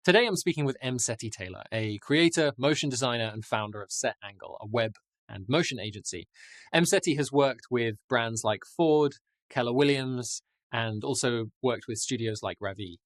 Today I'm speaking with Imsety Taylor, a creator, motion designer, and founder of Set Angle, a web and motion agency. Imsety has worked with brands like Ford, Keller Williams, and also worked with studios like Ravie.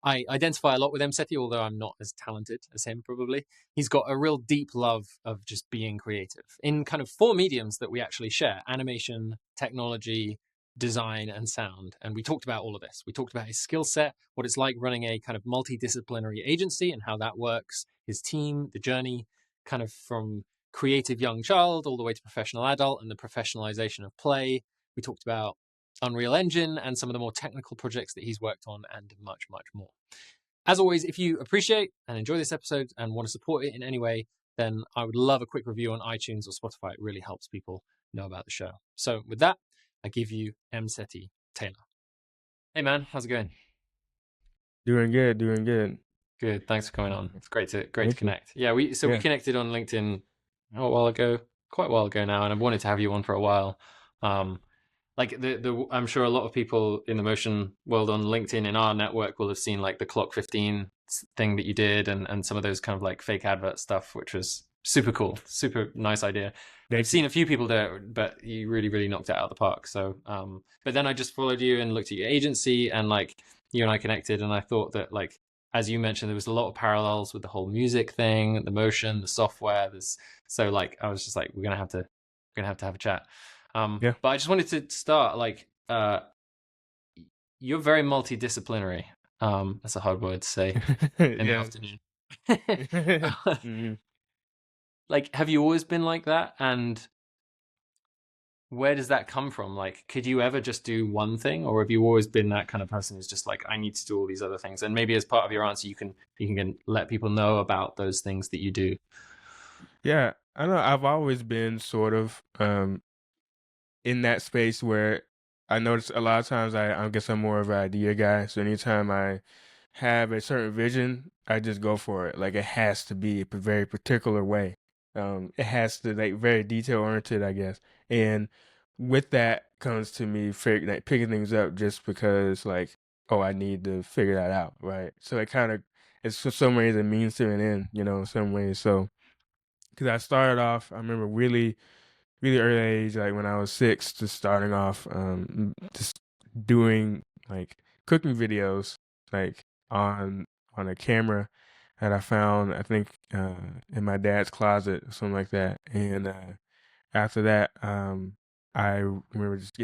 I identify a lot with Imsety, although I'm not as talented as him, probably. He's got a real deep love of just being creative in kind of four mediums that we actually share: animation, technology, design, and sound. And we talked about all of this. We talked about his skill set, what it's like running a kind of multidisciplinary agency and how that works, his team, the journey, kind of from creative young child all the way to professional adult, and the professionalization of play. We talked about Unreal Engine and some of the more technical projects that he's worked on, and much, much more. As always, if you appreciate and enjoy this episode and want to support it in any way, then I would love a quick review on iTunes or Spotify. It really helps people know about the show. So with that, I give you Imsety Taylor. Hey man, how's it going? Doing good. Good. Thanks for coming on. It's great to Thank you. connect. Yeah, we connected on LinkedIn quite a while ago now, and I've wanted to have you on for a while. Like I'm sure a lot of people in the motion world on LinkedIn in our network will have seen like the Clock 15 thing that you did, and some of those kind of like fake advert stuff, which was super cool, super nice idea. I've seen a few people do it, but you really, really knocked it out of the park. So, but then I just followed you and looked at your agency, and like you and I connected, and I thought that, like, as you mentioned, there was a lot of parallels with the whole music thing, the motion, the software. So like I was just like, we're gonna have to have a chat. Yeah. But I just wanted to start, like, you're very multidisciplinary. That's a hard word to say in the afternoon. Like, have you always been like that? And where does that come from? Like, could you ever just do one thing, or have you always been that kind of person who's just like, I need to do all these other things? And maybe as part of your answer, you can let people know about those things that you do. Yeah, I know I've always been sort of in that space where I notice a lot of times I guess I'm more of an idea guy. So anytime I have a certain vision, I just go for it. Like it has to be a very particular way. It has to like very detail oriented, I guess. And with that comes to me like picking things up just because like, oh, I need to figure that out, right? So it kind of it's for some ways a means to an end, in some ways. So because I started off, I remember really really early age, like when I was 6, just starting off, just doing like cooking videos, like on a camera that I found, I think, in my dad's closet or something like that. And after that, I remember just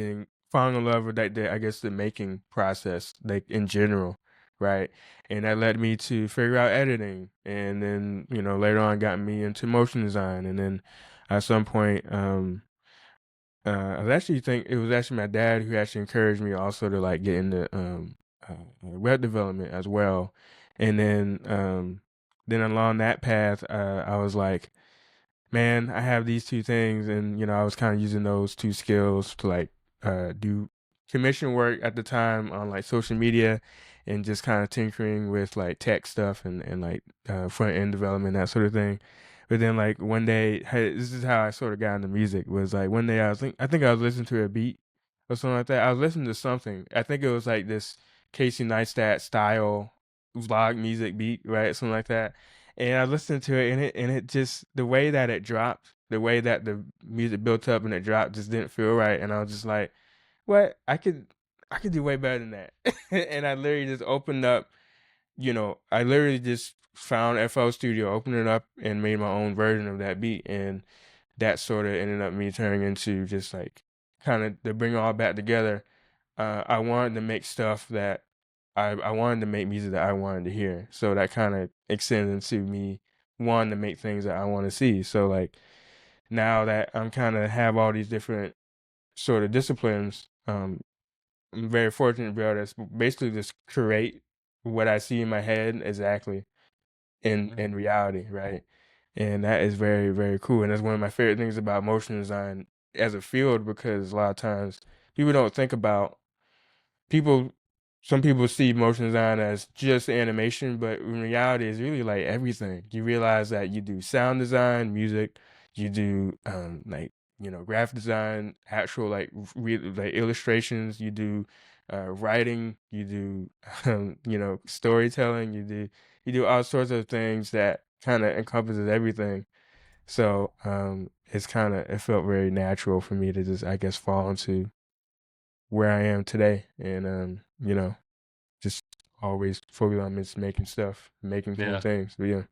falling in love with I guess the making process, like in general, right? And that led me to figure out editing, and then later on got me into motion design, and then at some point, it was actually my dad who actually encouraged me also to like get into web development as well, and then along that path, I was like, man, I have these two things, and I was kind of using those two skills to like do commission work at the time on like social media, and just kind of tinkering with like tech stuff and like front end development, that sort of thing. But then like one day, hey, this is how I sort of got into music. Was like one day I think I was listening to a beat or something like that. I was listening to something. I think it was like this Casey Neistat style vlog music beat, right? Something like that. And I listened to it, and it just, the way that it dropped, the way that the music built up and it dropped just didn't feel right. And I was just like, what? I could do way better than that. And I literally just opened up, I literally just found FL Studio, opened it up, and made my own version of that beat. And that sort of ended up me turning into just like kind of to bring it all back together. I wanted to make stuff that I wanted to make music that I wanted to hear. So that kind of extended into me wanting to make things that I want to see. So like now that I'm kind of have all these different sort of disciplines, I'm very fortunate to be able to basically just create what I see in my head exactly in reality, right? And that is very, very cool. And that's one of my favorite things about motion design as a field, because a lot of times people don't think about people some people see motion design as just animation, but in reality it's really like everything. You realize that you do sound design, music, you do like graphic design, actual like like illustrations, you do writing, you do storytelling, you do you do all sorts of things that kind of encompasses everything. So it felt very natural for me to just, I guess, fall into where I am today, and just always focus on just making stuff, making cool Yeah. things. But yeah,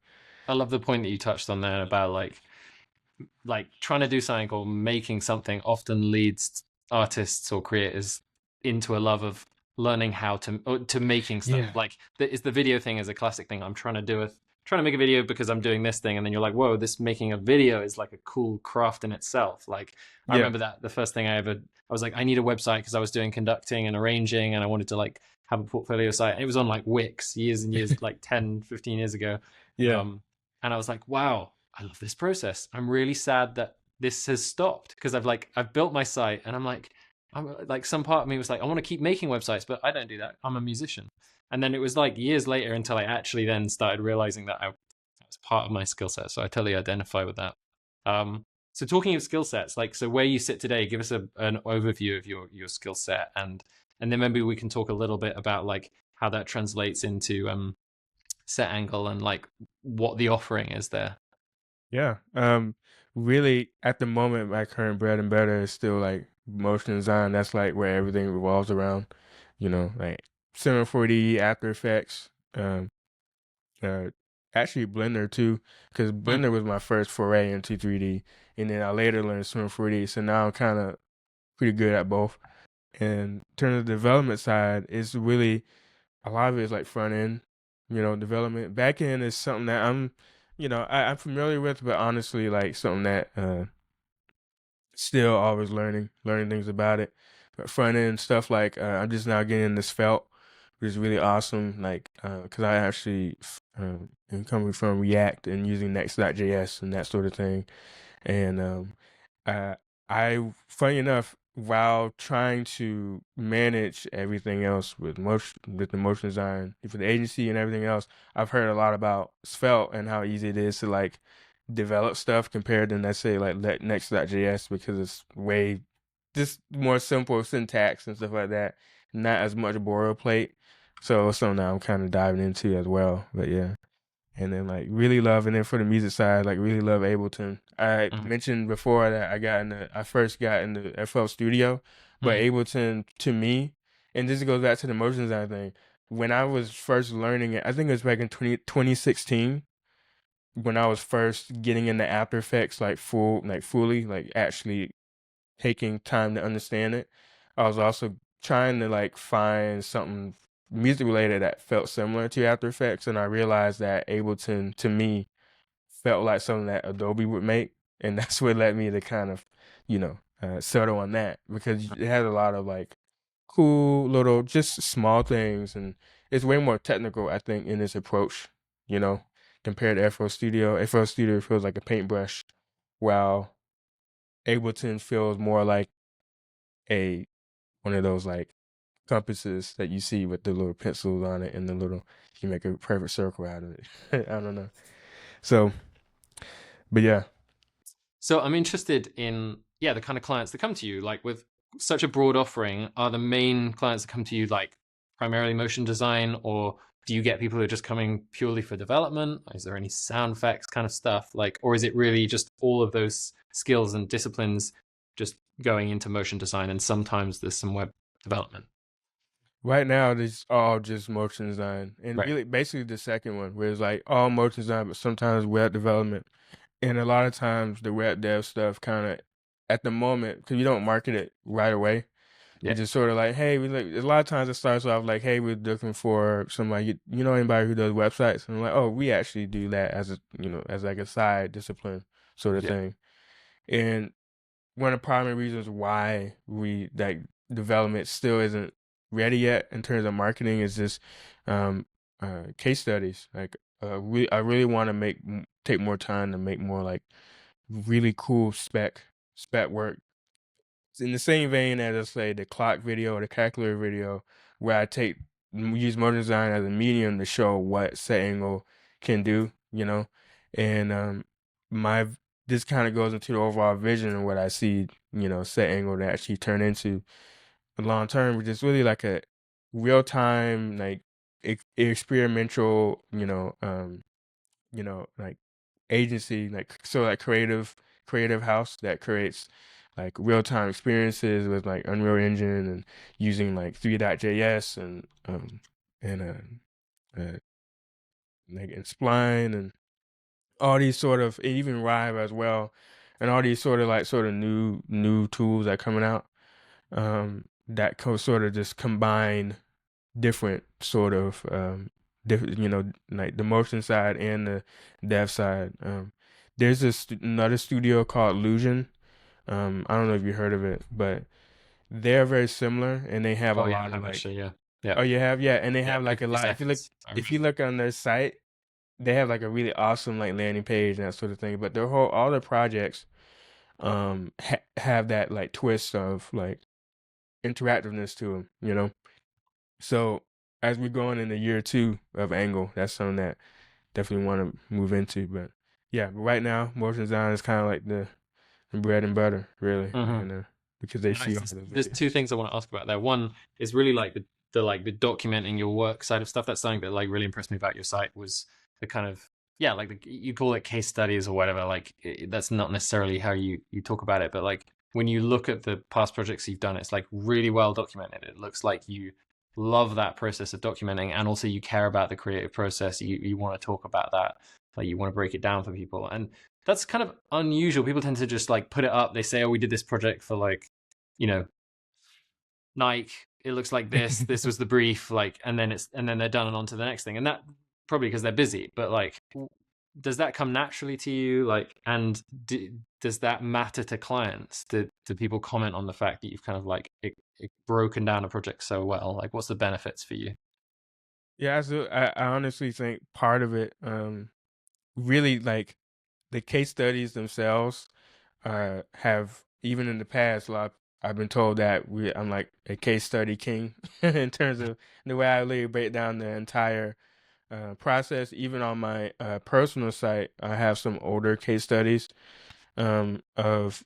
I love the point that you touched on there about like trying to do something or making something often leads artists or creators into a love of learning how to making stuff. yeah, Like is the video thing is a classic thing. I'm trying to make a video because I'm doing this thing, and then you're like, whoa, this making a video is like a cool craft in itself. Like I yeah, remember that the first thing I was like, I need a website because I was doing conducting and arranging, and I wanted to like have a portfolio site. It was on like Wix years and years, like 10, 15 years ago. yeah, Um, and I was like, wow, I love this process. I'm really sad that this has stopped because I've built my site, and I'm like, some part of me was like, I want to keep making websites, but I don't do that. I'm a musician. And then it was like years later until I actually then started realizing that that was part of my skill set. So I totally identify with that. So talking of skill sets, like, so where you sit today, give us an overview of your skill set, and then maybe we can talk a little bit about like how that translates into set angle and like what the offering is there. yeah. Really, at the moment, my current bread and butter is still like motion design. That's like where everything revolves around. Like Cinema 4D, After Effects, uh, actually Blender too, because Hmm. Blender was my first foray into 3D, and then I later learned Cinema 4D. So now I'm kind of pretty good at both. And in terms of the development side, it's really a lot of it is like front end, development. Back end is something that I'm familiar with, but honestly, like something that still always learning things about it. But front end stuff like I'm just now getting this felt, which is really awesome. Like because I actually am coming from React and using Next.js and that sort of thing, and uh, funny enough, while trying to manage everything else with the motion design for the agency and everything else, I've heard a lot about Svelte and how easy it is to like develop stuff compared to, let's say, like Next.js, because it's way just more simple syntax and stuff like that, not as much boilerplate. So it's something that I'm kind of diving into as well. But yeah. And then like really love, and then for the music side, like really love Ableton. I Hmm. mentioned before that I first got into FL Studio, but Hmm. Ableton to me, and this goes back to the motion design thing. When I was first learning it, I think it was back in 2016 when I was first getting into After Effects fully, like actually taking time to understand it. I was also trying to like find something music related that felt similar to After Effects, and I realized that Ableton to me felt like something that Adobe would make, and that's what led me to kind of, settle on that, because it has a lot of like cool little just small things, and it's way more technical, I think, in its approach, you know, compared to FL Studio. FL Studio feels like a paintbrush, while Ableton feels more like a one of those like compasses that you see with the little pencils on it and the little you make a perfect circle out of it. I don't know. So, but yeah. So I'm interested in, yeah, the kind of clients that come to you, like with such a broad offering. Are the main clients that come to you like primarily motion design, or do you get people who are just coming purely for development? Is there any sound effects kind of stuff, like, or is it really just all of those skills and disciplines just going into motion design, and sometimes there's some web development? Right now, it's all just motion design, and Right. really, basically, the second one, where it's like all motion design, but sometimes web development, and a lot of times the web dev stuff kind of, at the moment, because you don't market it right away, you Yeah. just sort of like, hey, we like. A lot of times it starts off like, hey, we're looking for somebody, you know, anybody who does websites, and I'm like, oh, we actually do that as as like a side discipline sort of Yeah. thing, and one of the primary reasons why we like development still isn't ready yet in terms of marketing is just um case studies. Like I really want to take more time to make more like really cool spec work. It's in the same vein as, let's say, the clock video or the calculator video, where I use motion design as a medium to show what set angle can do, and my this kind of goes into the overall vision of what I see, set angle to actually turn into long term, which is really like a real time, like experimental, like agency, like creative house that creates like real-time experiences with like Unreal Engine and using like 3.js and like and Spline and all these sort of, even Rive as well, and all these sort of new tools that are coming out, that sort of just combine different sort of different, like the motion side and the dev side. There's another studio called Illusion. I don't know if you heard of it, but they're very similar, and they have a Oh yeah, I lot of have like. actually. Yeah, yeah, Oh, you have, yeah, and they yeah. have like a 50 lot. seconds. I If remember. you look on their site, they have like a really awesome like landing page and that sort of thing. But all their projects have that like twist of like interactiveness to them, So as we're going into year 2 of Angle, that's something that definitely want to move into. But yeah, but right now, motion design is kind of like the bread and butter, really, Hmm. because they see Nice. all those There's two videos. things I want to ask about there. One is really like the documenting your work side of stuff. That's something that like really impressed me about your site was the kind of, yeah, like you call it case studies or whatever. Like that's not necessarily how you talk about it, but like when you look at the past projects you've done, it's like really well documented. It looks like you love that process of documenting, and also you care about the creative process. You want to talk about that. Like you want to break it down for people, and that's kind of unusual. People tend to just like put it up. They say, "Oh, we did this project for like, you know, Nike. It looks like this. This was the brief." Like, and then they're done and on to the next thing. And that probably because they're busy. But like, does that come naturally to you? Like, and does that matter to clients? Do people comment on the fact that you've kind of like broken down a project so well? Like, what's the benefits for you? Yeah, so I honestly think part of it, really like the case studies themselves, have, even in the past, I've been told that I'm like a case study king in terms of the way I really break down the entire process. Even on my personal site, I have some older case studies, of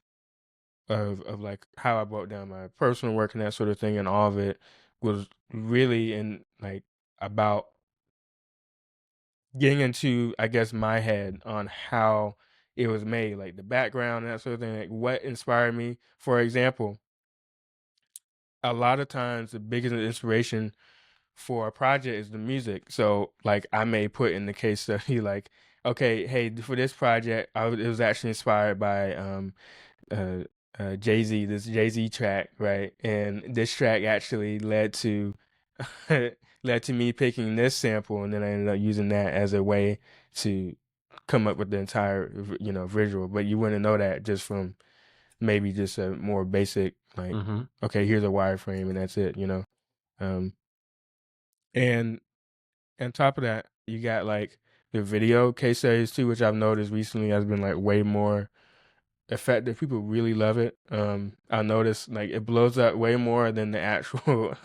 like how I broke down my personal work and that sort of thing, and all of it was really in like about getting into, I guess, my head on how it was made, like the background and that sort of thing, like what inspired me. For example, a lot of times the biggest inspiration for a project is the music. So like I may put in the case study like, okay, hey, for this project, it was actually inspired by uh, Jay-Z, this Jay-Z track, right? And this track actually led to led to me picking this sample, and then I ended up using that as a way to come up with the entire, visual. But you wouldn't know that just from maybe just a more basic, like, Mm-hmm. okay, here's a wireframe and that's it. Um, and on top of that, you got like the video case studies too, which I've noticed recently has been like way more effective. People really love it. I noticed like it blows up way more than the actual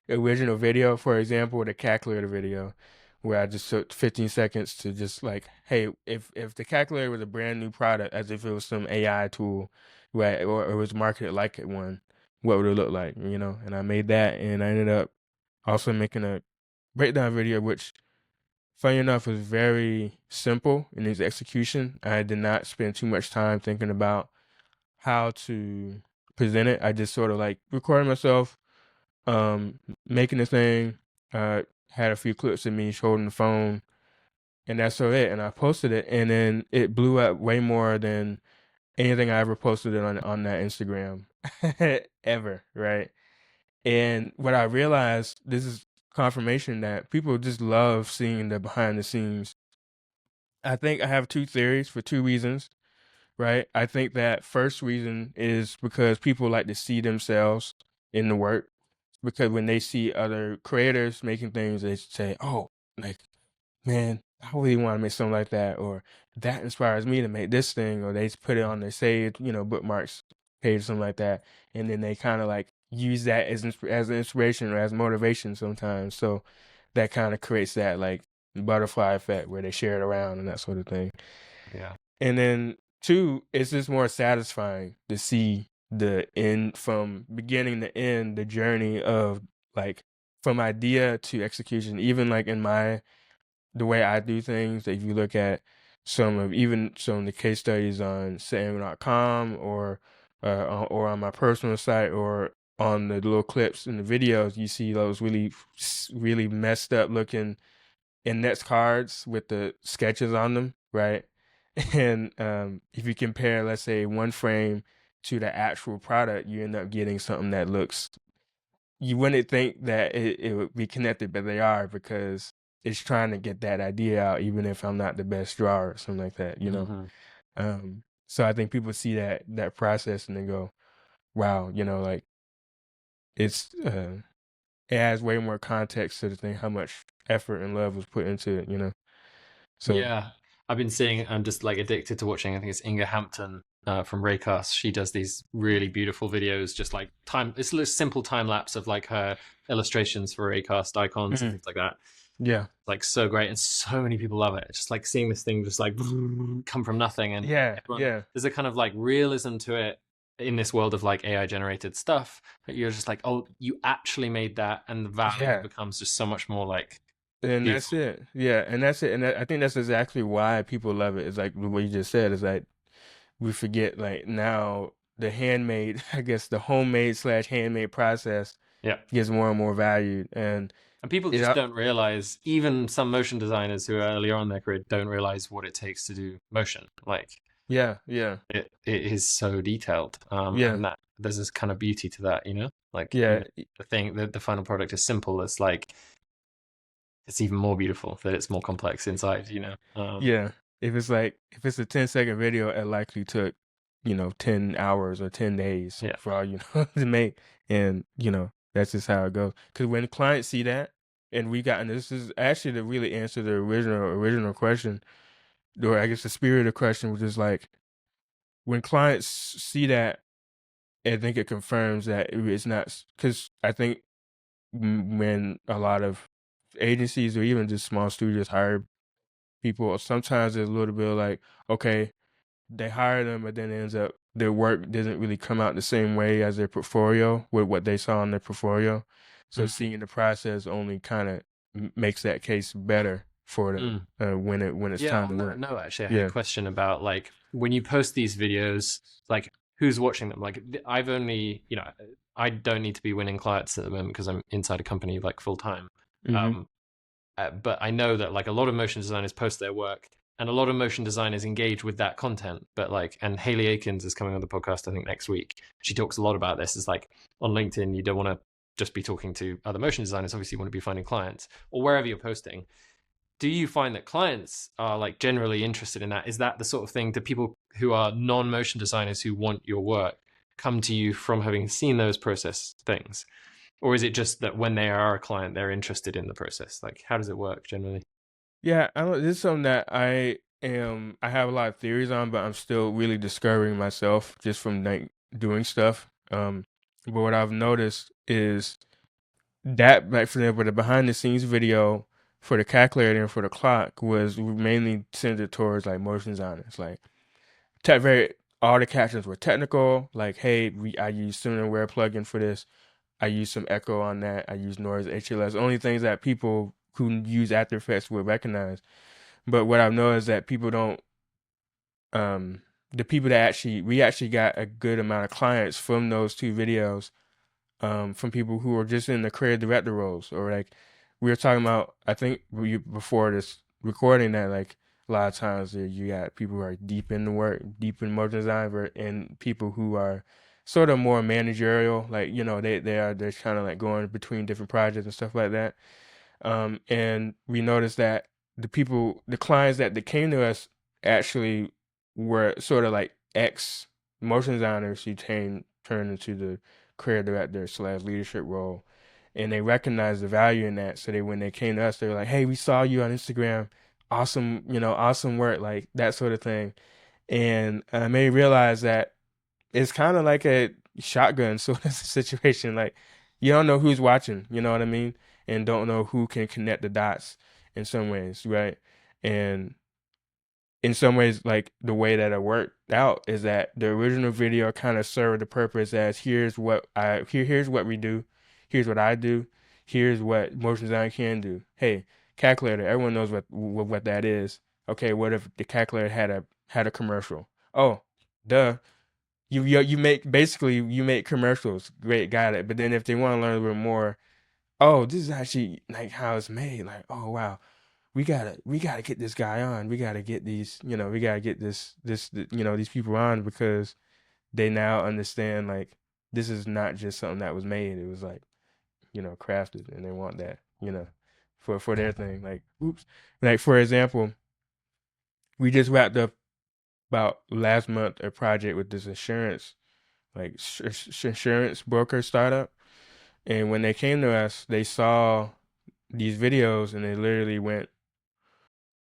original video. For example, the calculator video, where I just took 15 seconds to just like, hey, if the calculator was a brand new product, as if it was some AI tool, right, or it was marketed like it one, what would it look like, And I made that, and I ended up also making a breakdown video, which, funny enough, was very simple in its execution. I did not spend too much time thinking about how to present it. I just sort of like recorded myself, making the thing, had a few clips of me holding the phone, and that's sort of it. And I posted it, and then it blew up way more than anything I ever posted on that Instagram ever, right? And what I realized, this is confirmation that people just love seeing the behind the scenes. I think I have two theories for two reasons, right? I think that first reason is because people like to see themselves in the work, because when they see other creators making things, they say, "Oh, like, man, I really want to make something like that," or "That inspires me to make this thing," or they put it on their saved, bookmarks page, something like that, and then they kind of like use that as an inspiration or as motivation sometimes. So that kind of creates that like butterfly effect where they share it around and that sort of thing. Yeah. And then two, it's just more satisfying to see the end, from beginning to end, the journey of like from idea to execution, even like in the way I do things. If you look at some of the case studies on SETAngle.com or on my personal site or on the little clips in the videos, you see those really messed up looking index cards with the sketches on them, right? And if you compare, let's say, one frame to the actual product, you end up getting something that looks, you wouldn't think that it would be connected, but they are, because it's trying to get that idea out, even if I'm not the best drawer or something like that, you know? So I think people see that process and they go, wow, you know, like it's, it has way more context to the thing, how much effort and love was put into it, you know? So Yeah, I've been seeing. I'm just like addicted to watching. I think it's Inga Hampton from Raycast. She does these really beautiful videos, just like time. It's a simple time lapse of like her illustrations for Raycast icons and things like that. yeah, Like so great, and so many people love it. It's just like seeing this thing just like come from nothing, and everyone, yeah, there's a kind of like realism to it in this world of like AI generated stuff that you're just like, oh, you actually made that, and the value becomes just so much more like and that's beautiful. it. Yeah, and that's it. And I think that's exactly why people love it. It's like what you just said. Is like we forget like now the handmade, I guess the homemade slash handmade process Yeah. gets more and more valued, and And people it. just don't realize, even some motion designers who are earlier on in their career don't realize what it takes to do motion. Like Yeah, it is so detailed. yeah, And that there's this kind of beauty to that, you know? Like even yeah, if the thing, the final product is simple, it's like it's even more beautiful that it's more complex inside, you know? yeah. If it's a 10-second video, it likely took 10 hours or 10 days Yeah. for all you know to make, and that's just how it goes. Because when clients see that, and and this is actually to really answer the original question, or I guess the spirit of the question, which is like when clients see that, I think it confirms that it's not, because I think when a lot of agencies or even just small studios hire people, sometimes there's a little bit of like, okay, they hire them, but then it ends up their work doesn't really come out the same way as their portfolio with what they saw in their portfolio. So seeing the process only kind of makes that case better for them when it's Yeah, time well, to work. no, actually, I had a Yeah. question about like when you post these videos, like who's watching them? Like I've only, I don't need to be winning clients at the moment because I'm inside a company like full time. Mm-hmm. Um, but I know that like a lot of motion designers post their work, and a lot of motion designers engage with that content. But like, and Haley Akins is coming on the podcast, I think, next week. She talks a lot about this. It's like on LinkedIn, you don't want to just be talking to other motion designers. Obviously, you want to be finding clients or wherever you're posting. Do you find that clients are like generally interested in that? Is that the sort of thing? Do people who are non-motion designers who want your work come to you from having seen those process things? Or is it just that when they are a client, they're interested in the process? Like, how does it work generally? Yeah, this is something that I have a lot of theories on, but I'm still really discovering myself just from like doing stuff. But what I've noticed is that, like, for example, the behind the scenes video for the calculator and for the clock was mainly centered towards like motion designers. Like very all the captions were technical. Like, hey, I use Cineware plugin for this. I use some echo on that. I use noise HLS. Only things that people who use After Effects would recognize. But what I've noticed is that people don't. The people that we actually got a good amount of clients from those two videos, from people who are just in the creative director roles, or like we were talking about. I think before this recording that like a lot of times you got people who are deep in the work, deep in motion design, and people who are sort of more managerial, like they're kind of like going between different projects and stuff like that. And we noticed that the clients that came to us actually were sort of like ex motion designers who turned into the creative director slash leadership role, and they recognized the value in that. So when they came to us, they were like, "Hey, we saw you on Instagram, awesome, awesome work, like that sort of thing." And made me realize that it's kind of like a shotgun sort of situation. Like you don't know who's watching, you know what I mean, and don't know who can connect the dots in some ways, right? And in some ways, like the way that it worked out is that the original video kind of served the purpose as here's what we do, here's what I do, Here's what motion design can do. Hey, calculator. Everyone knows what that is. Okay, what if the calculator had a commercial? Oh, duh. You make basically you make commercials. Great, got it. But then if they want to learn a little more, oh, this is actually like how it's made. Like, oh wow, we gotta get this guy on. We gotta get these, we gotta get these people on because they now understand like this is not just something that was made. It was like, crafted, and they want that, for their thing. Like, oops. Like for example, we just wrapped up about last month a project with this insurance, like insurance broker startup. And when they came to us, they saw these videos and they literally went,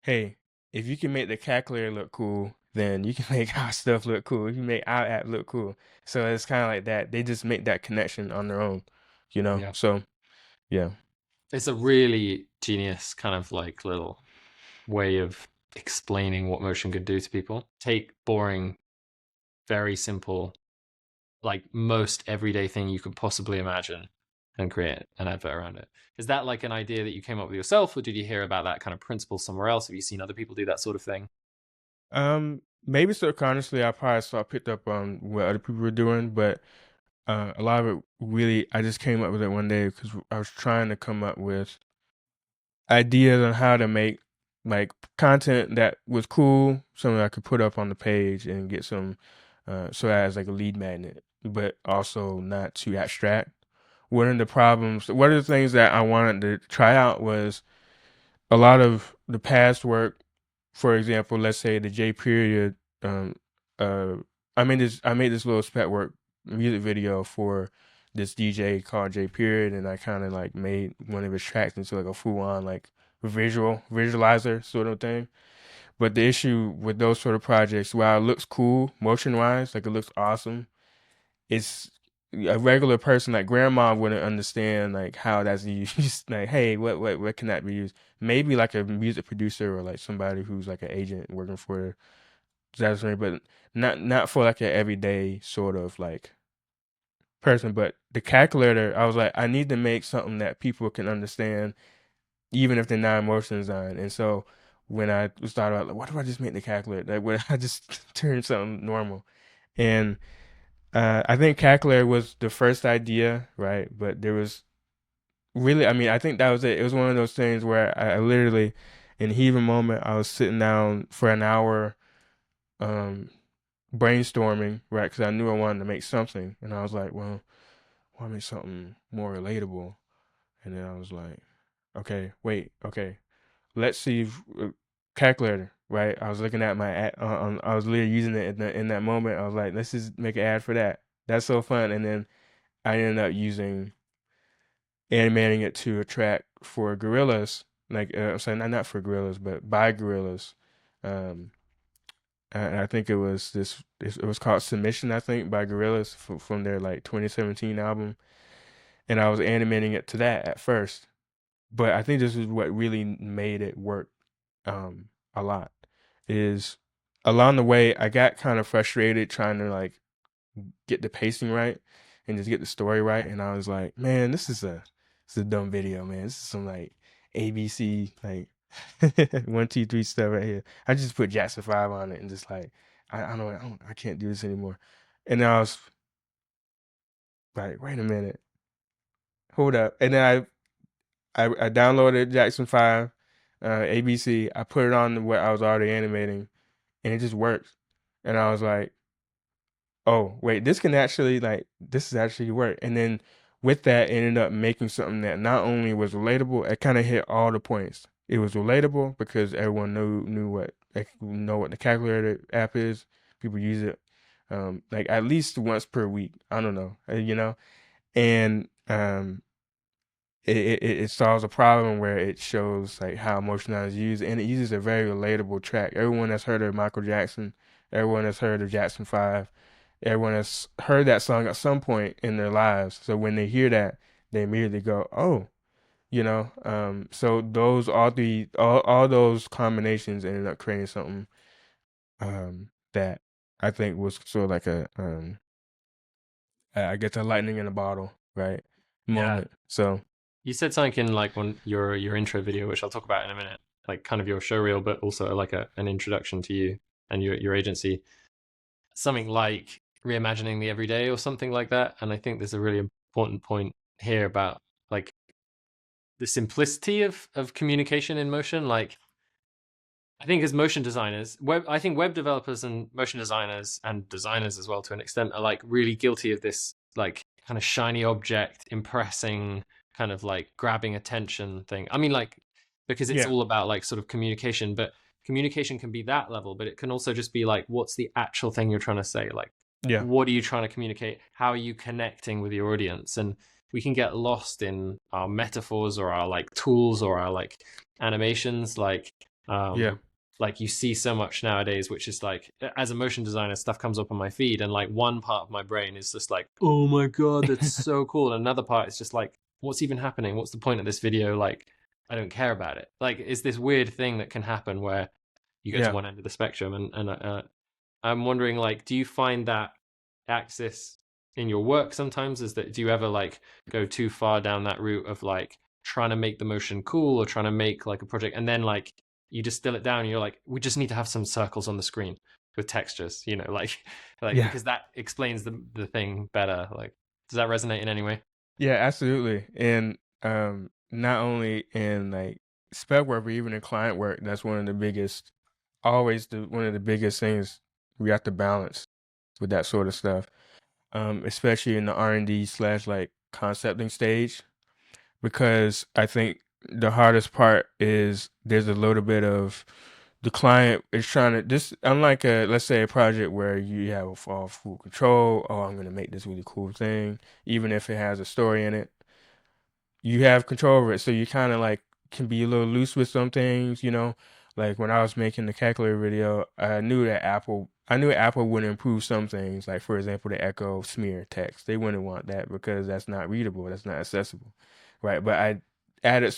"Hey, if you can make the calculator look cool, then you can make our stuff look cool. If you make our app look cool." So it's kind of like that. They just make that connection on their own, Yeah. So yeah. It's a really genius kind of like little way of explaining what motion could do to people. Take boring, very simple, like most everyday thing you could possibly imagine and create an advert around it. Is that like an idea that you came up with yourself, or did you hear about that kind of principle somewhere else? Have you seen other people do that sort of thing? Maybe subconsciously I probably saw picked up on what other people were doing, but a lot of it really I just came up with it one day because I was trying to come up with ideas on how to make like content that was cool, something I could put up on the page and get some, so as like a lead magnet, but also not too abstract. One of the things that I wanted to try out was a lot of the past work. For example, let's say the J period. Um, uh, I made this little spec work music video for this DJ called J period, and I kind of like made one of his tracks into like a full on like visualizer sort of thing. But the issue with those sort of projects, while it looks cool motion wise, like it looks awesome, it's a regular person like grandma wouldn't understand like how that's used. Like, hey, what can that be used? Maybe like a music producer or like somebody who's like an agent working for that's right, but not for like an everyday sort of like person. But the calculator, I was like, I need to make something that people can understand, even if they're not motion design. And so when I was thought about like, what do I just make the calculator? Like, what I just turn something normal? And I think calculator was the first idea, right? But there was really, I mean, I think that was it. It was one of those things where I literally, in the heat of a moment, I was sitting down for an hour, um, brainstorming, right? Because I knew I wanted to make something, and I was like, well, I want to make something more relatable. And then I was like, okay, wait, okay, let's see, calculator, right? I was looking at my ad, I was literally using it in that moment. I was like, let's just make an ad for that. That's so fun. And then I ended up using animating it to a track for gorillas, like I'm saying not for gorillas, but by gorillas. Um, and I think it was called Submission, I think, by Gorillaz from their like 2017 album, and I was animating it to that at first, but I think this is what really made it work, a lot. Is along the way I got kind of frustrated trying to like get the pacing right and just get the story right. And I was like, man, this is a dumb video, man. This is some like ABC like 1, 2, 3 stuff right here. I just put Jackson 5 on it and just like I can't do this anymore. And then I was like, wait a minute, hold up. And then I downloaded Jackson 5, ABC. I put it on what I was already animating, and it just worked. And I was like, oh wait, this is actually work. And then with that, it ended up making something that not only was relatable, it kind of hit all the points. It was relatable because everyone know what the calculator app is. People use it, like at least once per week. I don't know, and it solves a problem where it shows like how motion is used, and it uses a very relatable track. Everyone that's heard of Michael Jackson, everyone that's heard of Jackson 5, everyone has heard that song at some point in their lives. So when they hear that, they immediately go, "Oh, So those all those combinations ended up creating something, that I think was sort of like I guess a lightning in a bottle, right? Yeah. Moment. So You said something in like one your intro video, which I'll talk about in a minute, like kind of your show reel, but also like an introduction to you and your agency. Something like reimagining the everyday or something like that. And I think there's a really important point here about like the simplicity of communication in motion. Like I think as motion designers, I think web developers and motion designers and designers as well to an extent are like really guilty of this like kind of shiny object impressing kind of like grabbing attention thing. I mean like because it's Yeah, all about like sort of communication, but communication can be that level, but it can also just be like what's the actual thing you're trying to say? Like yeah, what are you trying to communicate? How are you connecting with your audience? And we can get lost in our metaphors or our like tools or our like animations yeah, um like you see so much nowadays, which is like as a motion designer stuff comes up on my feed and like one part of my brain is just like, oh my god, that's so cool, and another part is just like, what's even happening, what's the point of this video, like I don't care about it. Like it's this weird thing that can happen where you get to yeah. one end of the spectrum, and I'm wondering like, do you find that axis in your work sometimes? Is that, do you ever like go too far down that route of like trying to make the motion cool or trying to make like a project and then like you distill it down and you're like, we just need to have some circles on the screen with textures, you know, like like Yeah. because that explains the thing better. Like does that resonate in any way? Yeah, absolutely. And not only in like spec work, but even in client work, that's one of the biggest, always one of the biggest things we have to balance with that sort of stuff. Especially in the R&D slash like concepting stage, because I think the hardest part is there's a little bit of the client is trying to this unlike a, let's say, a project where you have all full control. Oh, I'm gonna make this really cool thing, even if it has a story in it, you have control over it. So you kind of like can be a little loose with some things, you know. Like when I was making the calculator video, I knew Apple would improve some things. Like for example, the echo smear text. They wouldn't want that because that's not readable. That's not accessible, right? But I added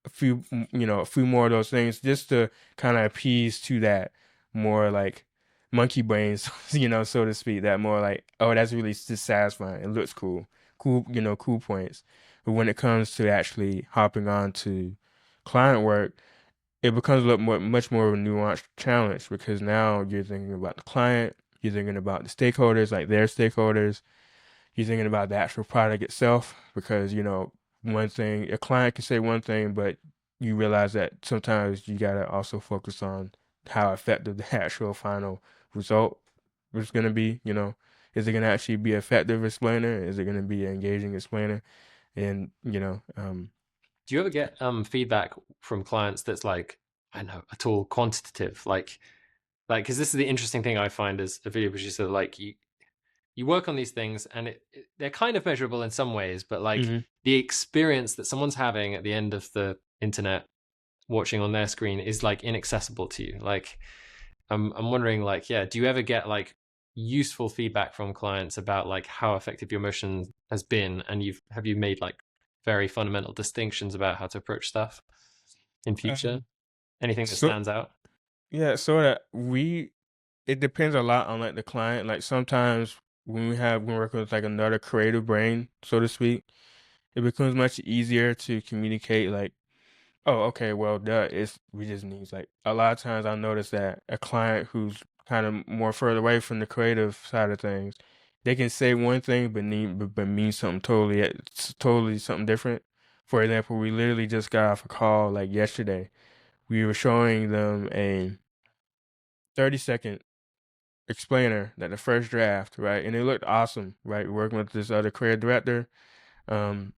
a few, a few more of those things just to kind of appease to that more like monkey brains, so to speak. That more like, oh, that's really just satisfying. It looks cool, cool points. But when it comes to actually hopping on to client work, it becomes a lot more, much more of a nuanced challenge because now you're thinking about the client, you're thinking about the stakeholders, like their stakeholders, you're thinking about the actual product itself because, one thing, a client can say one thing, but you realize that sometimes you got to also focus on how effective the actual final result is going to be, Is it going to actually be an effective explainer? Is it going to be an engaging explainer? And Do you ever get feedback from clients that's like, I don't know, at all quantitative, like because this is the interesting thing I find as a video producer, like you work on these things and they're kind of measurable in some ways, but like hmm the experience that someone's having at the end of the internet watching on their screen is like inaccessible to you. Like I'm wondering like, yeah, do you ever get like useful feedback from clients about like how effective your motion has been, and have you made like very fundamental distinctions about how to approach stuff in future? um, Anything that so stands out? yeah, sort of. It depends a lot on like the client. Like sometimes when we're working with like another creative brain, so to speak, it becomes much easier to communicate like, oh, okay, well, duh, we just need like a lot of times I notice that a client who's kind of more further away from the creative side of things, they can say one thing but mean something totally something different. For example, we literally just got off a call like yesterday. We were showing them a 30-second explainer that the first draft, right? And it looked awesome, right? We're working with this other creative director. Um,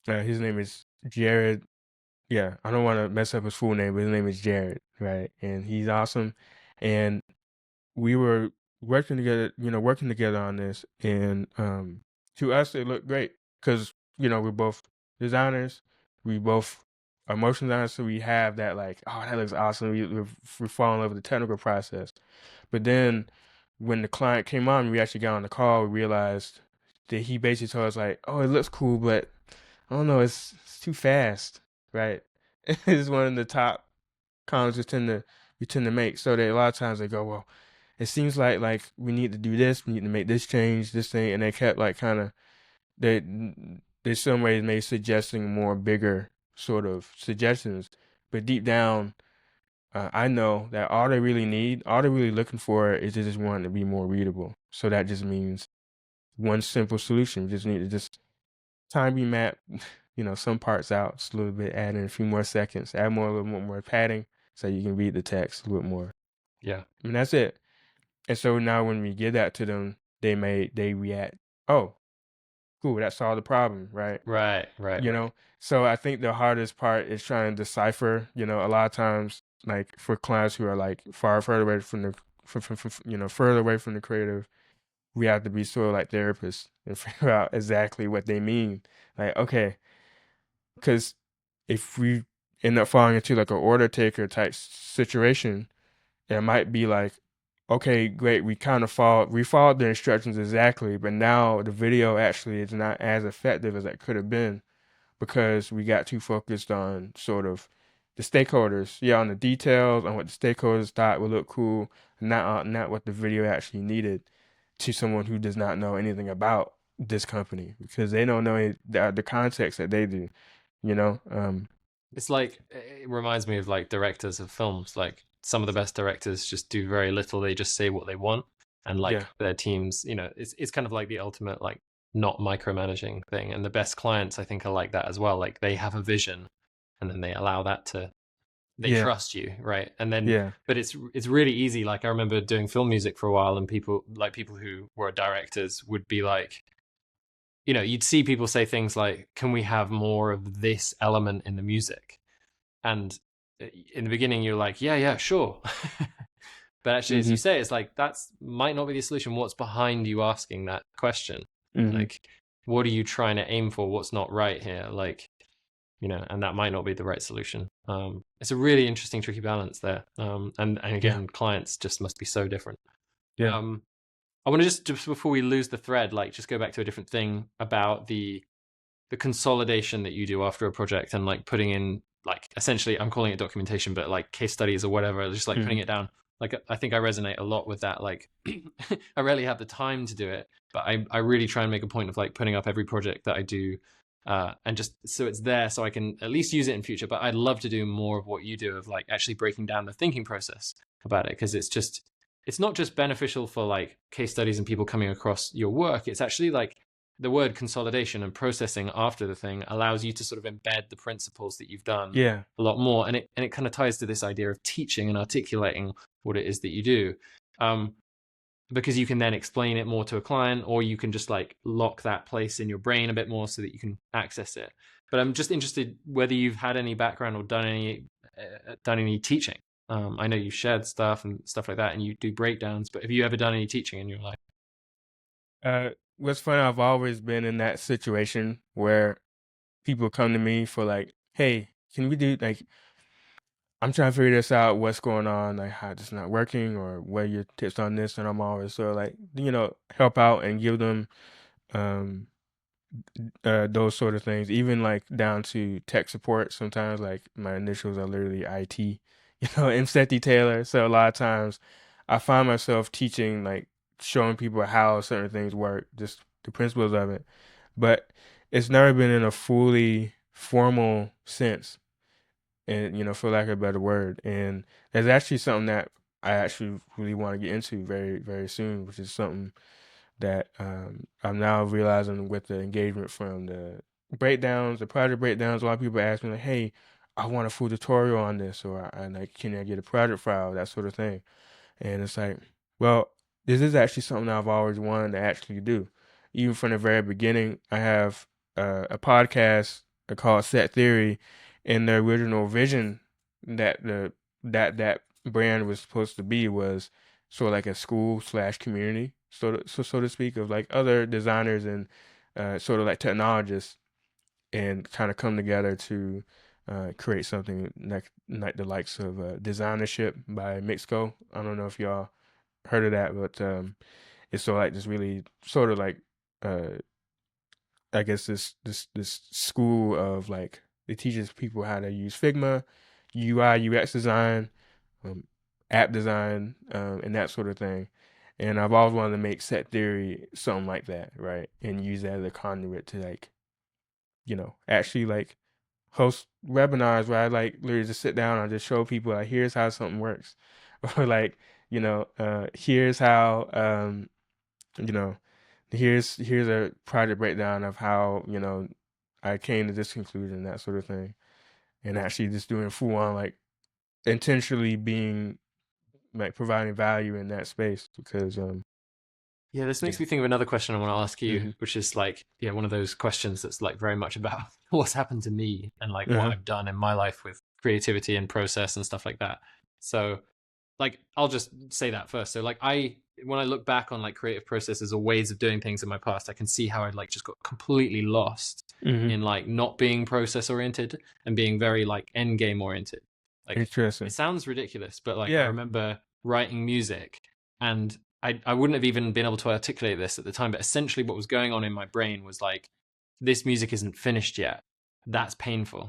his name is Jared. Yeah, I don't want to mess up his full name, but his name is Jared, right? And he's awesome. And we were working together on this. And to us, it looked great because we're both designers. We both are motion designers, so we have that like, oh, that looks awesome. We fall in love with the technical process. But then when the client came on, we actually got on the call. We realized that he basically told us like, "Oh, it looks cool, but I don't know, it's too fast." Right? It's one of the top comments we tend to make. So that a lot of times they go, "Well, it seems like we need to do this, we need to make this change, this thing," and they kept like kind of they there's some ways maybe suggesting more bigger sort of suggestions, but deep down, I know that all they're really looking for is just want to be more readable. So that just means one simple solution. We just need to just time be map, some parts out just a little bit, add in a few more seconds, add more, a little more padding so you can read the text a little more. Yeah. I mean, that's it. And so now when we give that to them, they react, oh, cool, that solved the problem, right? Right. So I think the hardest part is trying to decipher, a lot of times, like for clients who are like further away from the, further away from the creative, we have to be sort of like therapists and figure out exactly what they mean. Like, okay, because if we end up falling into like an order taker type situation, it might be like, okay, great, we followed the instructions exactly, but now the video actually is not as effective as it could have been because we got too focused on sort of the stakeholders, on the details, on what the stakeholders thought would look cool, not what the video actually needed to someone who does not know anything about this company because they don't know the context that they do, you know. It's like, it reminds me of like directors of films. Like some of the best directors just do very little. They just say what they want, and like Yeah, their teams, it's kind of like the ultimate like not micromanaging thing. And the best clients, I think, are like that as well. Like they have a vision, and then they allow that to they yeah, trust you, right? And then, yeah, but it's really easy. Like I remember doing film music for a while, and people who were directors would be like, you'd see people say things like, "Can we have more of this element in the music?" And in the beginning, you're like, "Yeah, sure." But actually, as you mm-hmm, say, it's like that's might not be the solution. What's behind you asking that question? mm-hmm, Like, what are you trying to aim for? What's not right here? Like, and that might not be the right solution. It's a really interesting, tricky balance there. And yeah, again, clients just must be so different. yeah, Um, I want to just before we lose the thread, like just go back to a different thing about the consolidation that you do after a project and like putting in like essentially I'm calling it documentation, but like case studies or whatever, just like mm-hmm, putting it down. Like I think I resonate a lot with that. Like I rarely have the time to do it, but I really try and make a point of like putting up every project that I do, and just so it's there so I can at least use it in future. But I'd love to do more of what you do of like actually breaking down the thinking process about it, because it's not just beneficial for like case studies and people coming across your work. It's actually like the word consolidation and processing after the thing allows you to sort of embed the principles that you've done yeah, a lot more, and it kind of ties to this idea of teaching and articulating what it is that you do, um, because you can then explain it more to a client, or you can just like lock that place in your brain a bit more so that you can access it. But I'm just interested whether you've had any background or done any teaching. I know you've shared stuff and stuff like that, and you do breakdowns. But have you ever done any teaching in your life? uh what's funny, I've always been in that situation where people come to me for like, hey, can we do like, I'm trying to figure this out, what's going on, like how it's not working, or what are your tips on this, and I'm always sort of like, help out and give them um those sort of things, even like down to tech support. Sometimes like my initials are literally IT, Imsety Taylor. So a lot of times I find myself teaching, like showing people how certain things work, just the principles of it. But it's never been in a fully formal sense, and for lack of a better word. And there's actually something that I actually really want to get into very, very soon, which is something that I'm now realizing with the engagement from the project breakdowns. A lot of people ask me like, "Hey, I want a full tutorial on this," or "I like, can I get a project file?" That sort of thing. And it's like, well, this is actually something I've always wanted to actually do. Even from the very beginning, I have a podcast called Set Theory, and the original vision that that brand was supposed to be was sort of like a school slash community, so to speak, of like other designers and sort of like technologists, and kind of come together to create something like the likes of Designership by Mixco. I don't know if y'all heard of that, but it's sort of like this really sort of like uh, I guess this school of like it teaches people how to use Figma, UI UX design, um, app design, and that sort of thing. And I've always wanted to make set theory something like that, right? And use that as a conduit to like actually like host webinars where I like literally just sit down and just show people like here's how something works, or like here's how you know here's a project breakdown of how I came to this conclusion, that sort of thing, and actually just doing full on like intentionally being like providing value in that space because Yeah, this makes yeah. me think of another question I want to ask you, Mm-hmm. which is like, yeah, one of those questions that's like very much about what's happened to me and like what Uh-huh. I've done in my life with creativity and process and stuff like that. So, like, I'll just say that first. So, like, when I look back on like creative processes or ways of doing things in my past, I can see how I like just got completely lost Mm-hmm. in like not being process oriented and being very like end game oriented. Like, it Interesting. sounds ridiculous, but like, I Yeah. remember writing music and I wouldn't have even been able to articulate this at the time, but essentially what was going on in my brain was like, this music isn't finished yet. That's painful.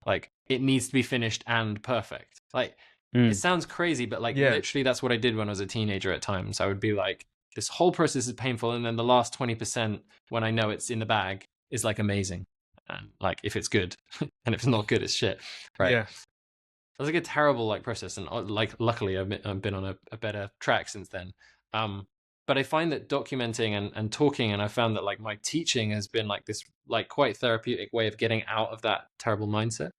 Like, it needs to be finished and perfect. Like, it Mm. sounds crazy, but like Yeah. literally that's what I did when I was a teenager at times. I would be like, this whole process is painful, and then the last 20% when I know it's in the bag is like amazing. And like if it's good, and if it's not good, it's shit. Right. Yeah. It was like a terrible like process, and like luckily I've been on a better track since then. But I find that documenting and talking, and I found that like my teaching has been like this like quite therapeutic way of getting out of that terrible mindset.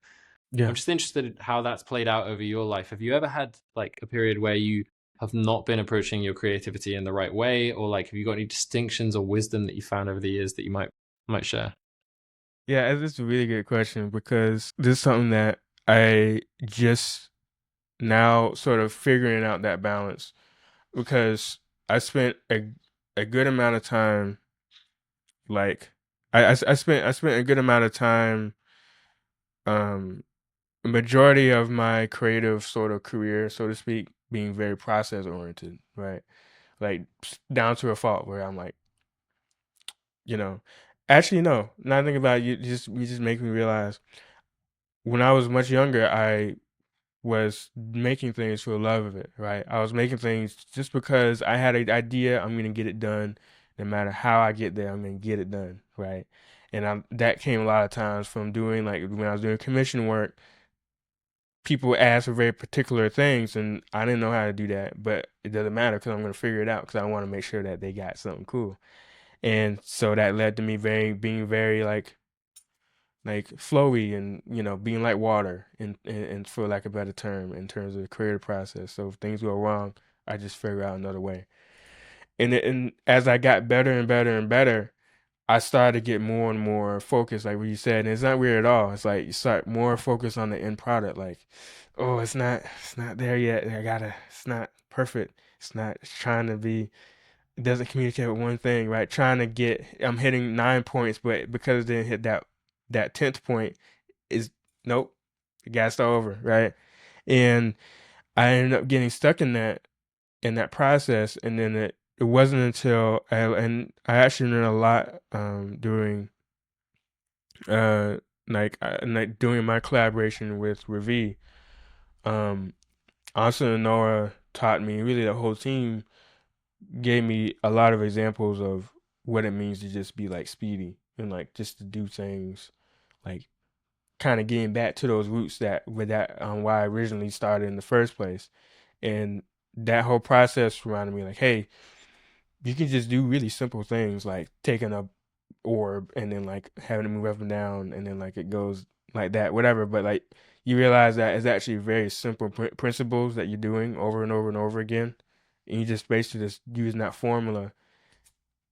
I'm Yeah. just interested in how that's played out over your life. Have you ever had like a period where you have not been approaching your creativity in the right way, or like have you got any distinctions or wisdom that you found over the years that you might share? Yeah, it's a really good question because this is something that I just now sort of figuring out that balance because I spent a good amount of time like I spent a good amount of time um majority of my creative sort of career, so to speak, being very process oriented, right? Like down to a fault where I'm like, you know, actually no, not thinking about it, you just make me realize when I was much younger, I was making things for the love of it, right? I was making things just because I had an idea, I'm gonna get it done. No matter how I get there, I'm gonna get it done, right? And that came a lot of times from doing like when I was doing commission work, people ask for very particular things, and I didn't know how to do that, but it doesn't matter because I'm gonna figure it out because I want to make sure that they got something cool. And so that led to me being very like flowy and being like water and for lack of a better term in terms of the creative process. So if things go wrong, I just figure out another way. And as I got better and better and better, I started to get more and more focused, like what you said. And it's not weird at all. It's like you start more focused on the end product. Like, oh, it's not there yet. It's not perfect. It's trying to be. It doesn't communicate with one thing, right? Trying to get. I'm hitting 9 points, but because it didn't hit that 10th point, is nope. The gas start over, right? And I ended up getting stuck in that process, and then it wasn't until I actually learned a lot during uh like doing my collaboration with Ravie. Um, Austin and Nora taught me, really the whole team gave me a lot of examples of what it means to just be like speedy and like just to do things like kind of getting back to those roots why I originally started in the first place. And that whole process reminded me like, hey, you can just do really simple things like taking a orb and then like having to move up and down and then like it goes like that, whatever. But like you realize that it's actually very simple principles that you're doing over and over and over again. And you just basically just using that formula,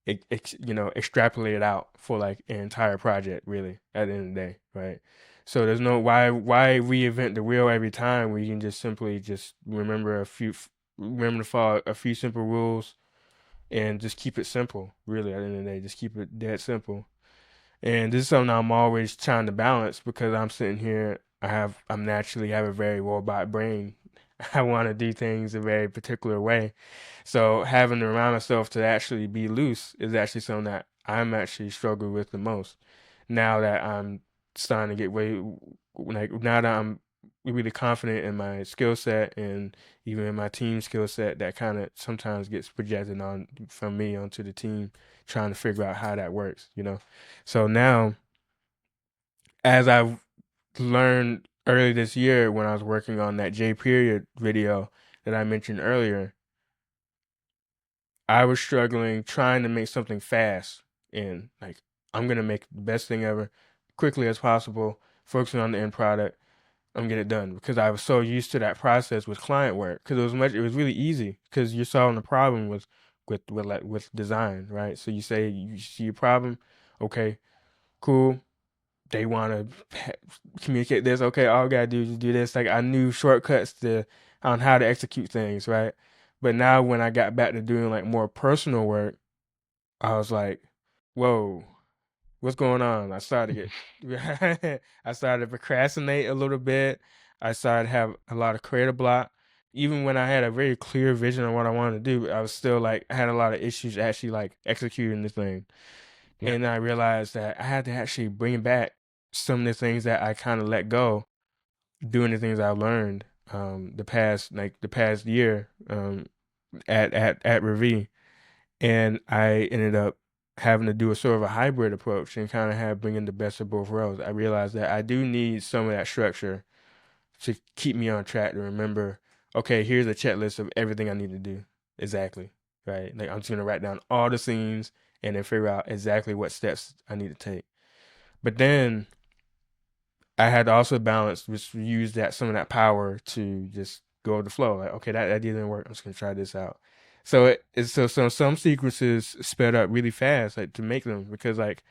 extrapolate it out for like an entire project, really, at the end of the day, right? So there's no why reinvent the wheel every time when you can just simply just remember to follow a few simple rules and just keep it simple, really, at the end of the day. Just keep it dead simple. And this is something I'm always trying to balance because I'm sitting here, I'm naturally have a very robot brain. I want to do things a very particular way. So having to remind myself to actually be loose is actually something that I'm actually struggling with the most. Now that I'm starting to get way like now that I'm really confident in my skill set and even in my team skill set, that kind of sometimes gets projected on from me onto the team, trying to figure out how that works. So now as I've learned early this year when I was working on that J period video that I mentioned earlier, I was struggling trying to make something fast and like I'm gonna make the best thing ever, quickly as possible, focusing on the end product. I'm gonna get it done because I was so used to that process with client work because it was really easy because you're solving the problem with design, right? So you see a problem, okay, cool. They want to communicate this, okay. All I gotta do is do this. Like I knew shortcuts to on how to execute things, right? But now when I got back to doing like more personal work, I was like, whoa, what's going on? I started to procrastinate a little bit. I started to have a lot of creative block. Even when I had a very clear vision of what I wanted to do, I was still like I had a lot of issues actually like executing the thing. Yeah. And I realized that I had to actually bring back some of the things that I kind of let go, doing the things I learned the past year at Ravie. And I ended up having to do a sort of a hybrid approach and kind of have bringing the best of both worlds. I realized that I do need some of that structure to keep me on track to remember, okay, here's a checklist of everything I need to do. Exactly. Right. Like I'm just gonna write down all the scenes and then figure out exactly what steps I need to take. But then I had to also balance, just use that some of that power to just go with the flow. Like, okay, that didn't work. I'm just gonna try this out. So some sequences sped up really fast, like to make them because like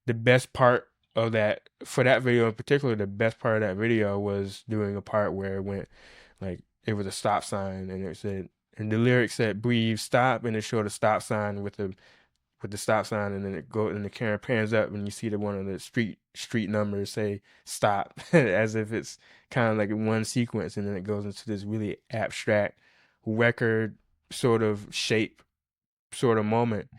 the best part of that for that video in particular, the best part of that video was doing a part where it went like it was a stop sign and it said and the lyric said breathe stop and it showed a stop sign with the stop sign and then it go and the camera pans up and you see the one of the street numbers say stop as if it's kind of like in one sequence and then it goes into this really abstract record sort of shape sort of moment.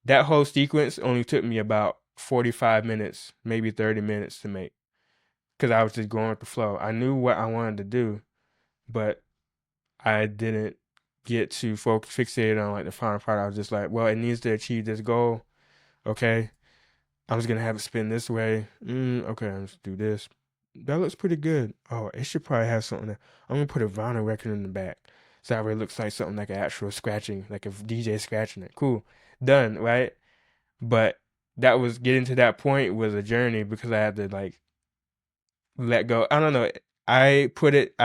That whole sequence only took me about 45 minutes, maybe 30 minutes to make because I was just going with the flow. I knew what I wanted to do, but I didn't get too fixated on like the final part. I was just like, well, it needs to achieve this goal. Okay, I'm just gonna have it spin this way. Okay, I'm just do this. That looks pretty good. Oh, it should probably have something. I'm gonna put a vinyl record in the back, so that way it looks like something like an actual scratching, like a DJ scratching it. Cool, done, right? But that was getting to that point was a journey because I had to like let go. I don't know. I put it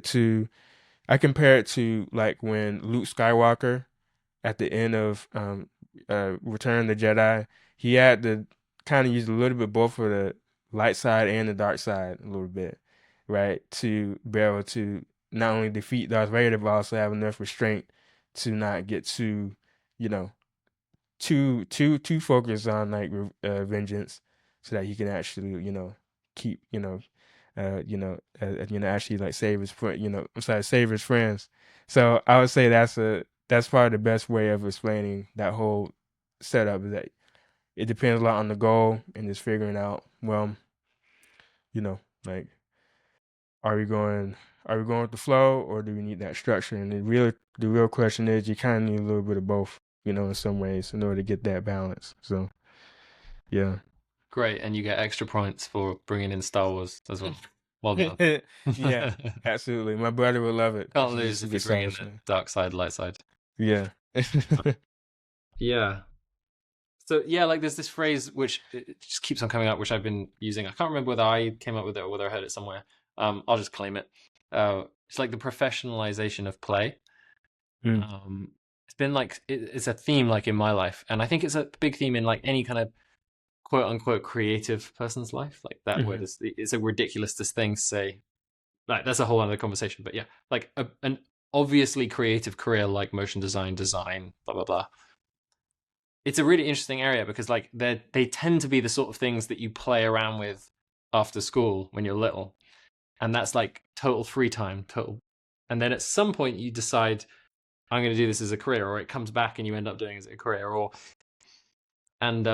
to I compare it to like when Luke Skywalker at the end of Return of the Jedi, he had to kind of use a little bit both of the light side and the dark side a little bit, right? To be able to not only defeat Darth Vader but also have enough restraint to not get too, you know, too focused on like vengeance, so that he can actually keep actually like save his friend. I'm sorry, save his friends. So I would say that's probably the best way of explaining that whole setup is that it depends a lot on the goal and just figuring out, well, like are we going with the flow or do we need that structure? And the real question is you kind of need a little bit of both, in some ways in order to get that balance. So yeah. Great, and you get extra points for bringing in Star Wars as well. Well done. Yeah, absolutely. My brother would love it. Can't He's lose just a if you bit bring in selfish, the man. dark side, light side. Yeah. Yeah. So yeah, like there's this phrase which it just keeps on coming up, which I've been using. I can't remember whether I came up with it or whether I heard it somewhere. I'll just claim it. It's like the professionalization of play. Mm. It's been like it's a theme like in my life, and I think it's a big theme in like any kind of quote unquote creative person's life. Like that word Mhm. is it's a ridiculous thing to say. Like that's a whole other conversation. But yeah, like an obviously creative career like motion design, blah blah blah. It's a really interesting area because like they tend to be the sort of things that you play around with after school when you're little, and that's like total free time, total. And then at some point you decide I'm going to do this as a career, or it comes back and you end up doing it as a career, or and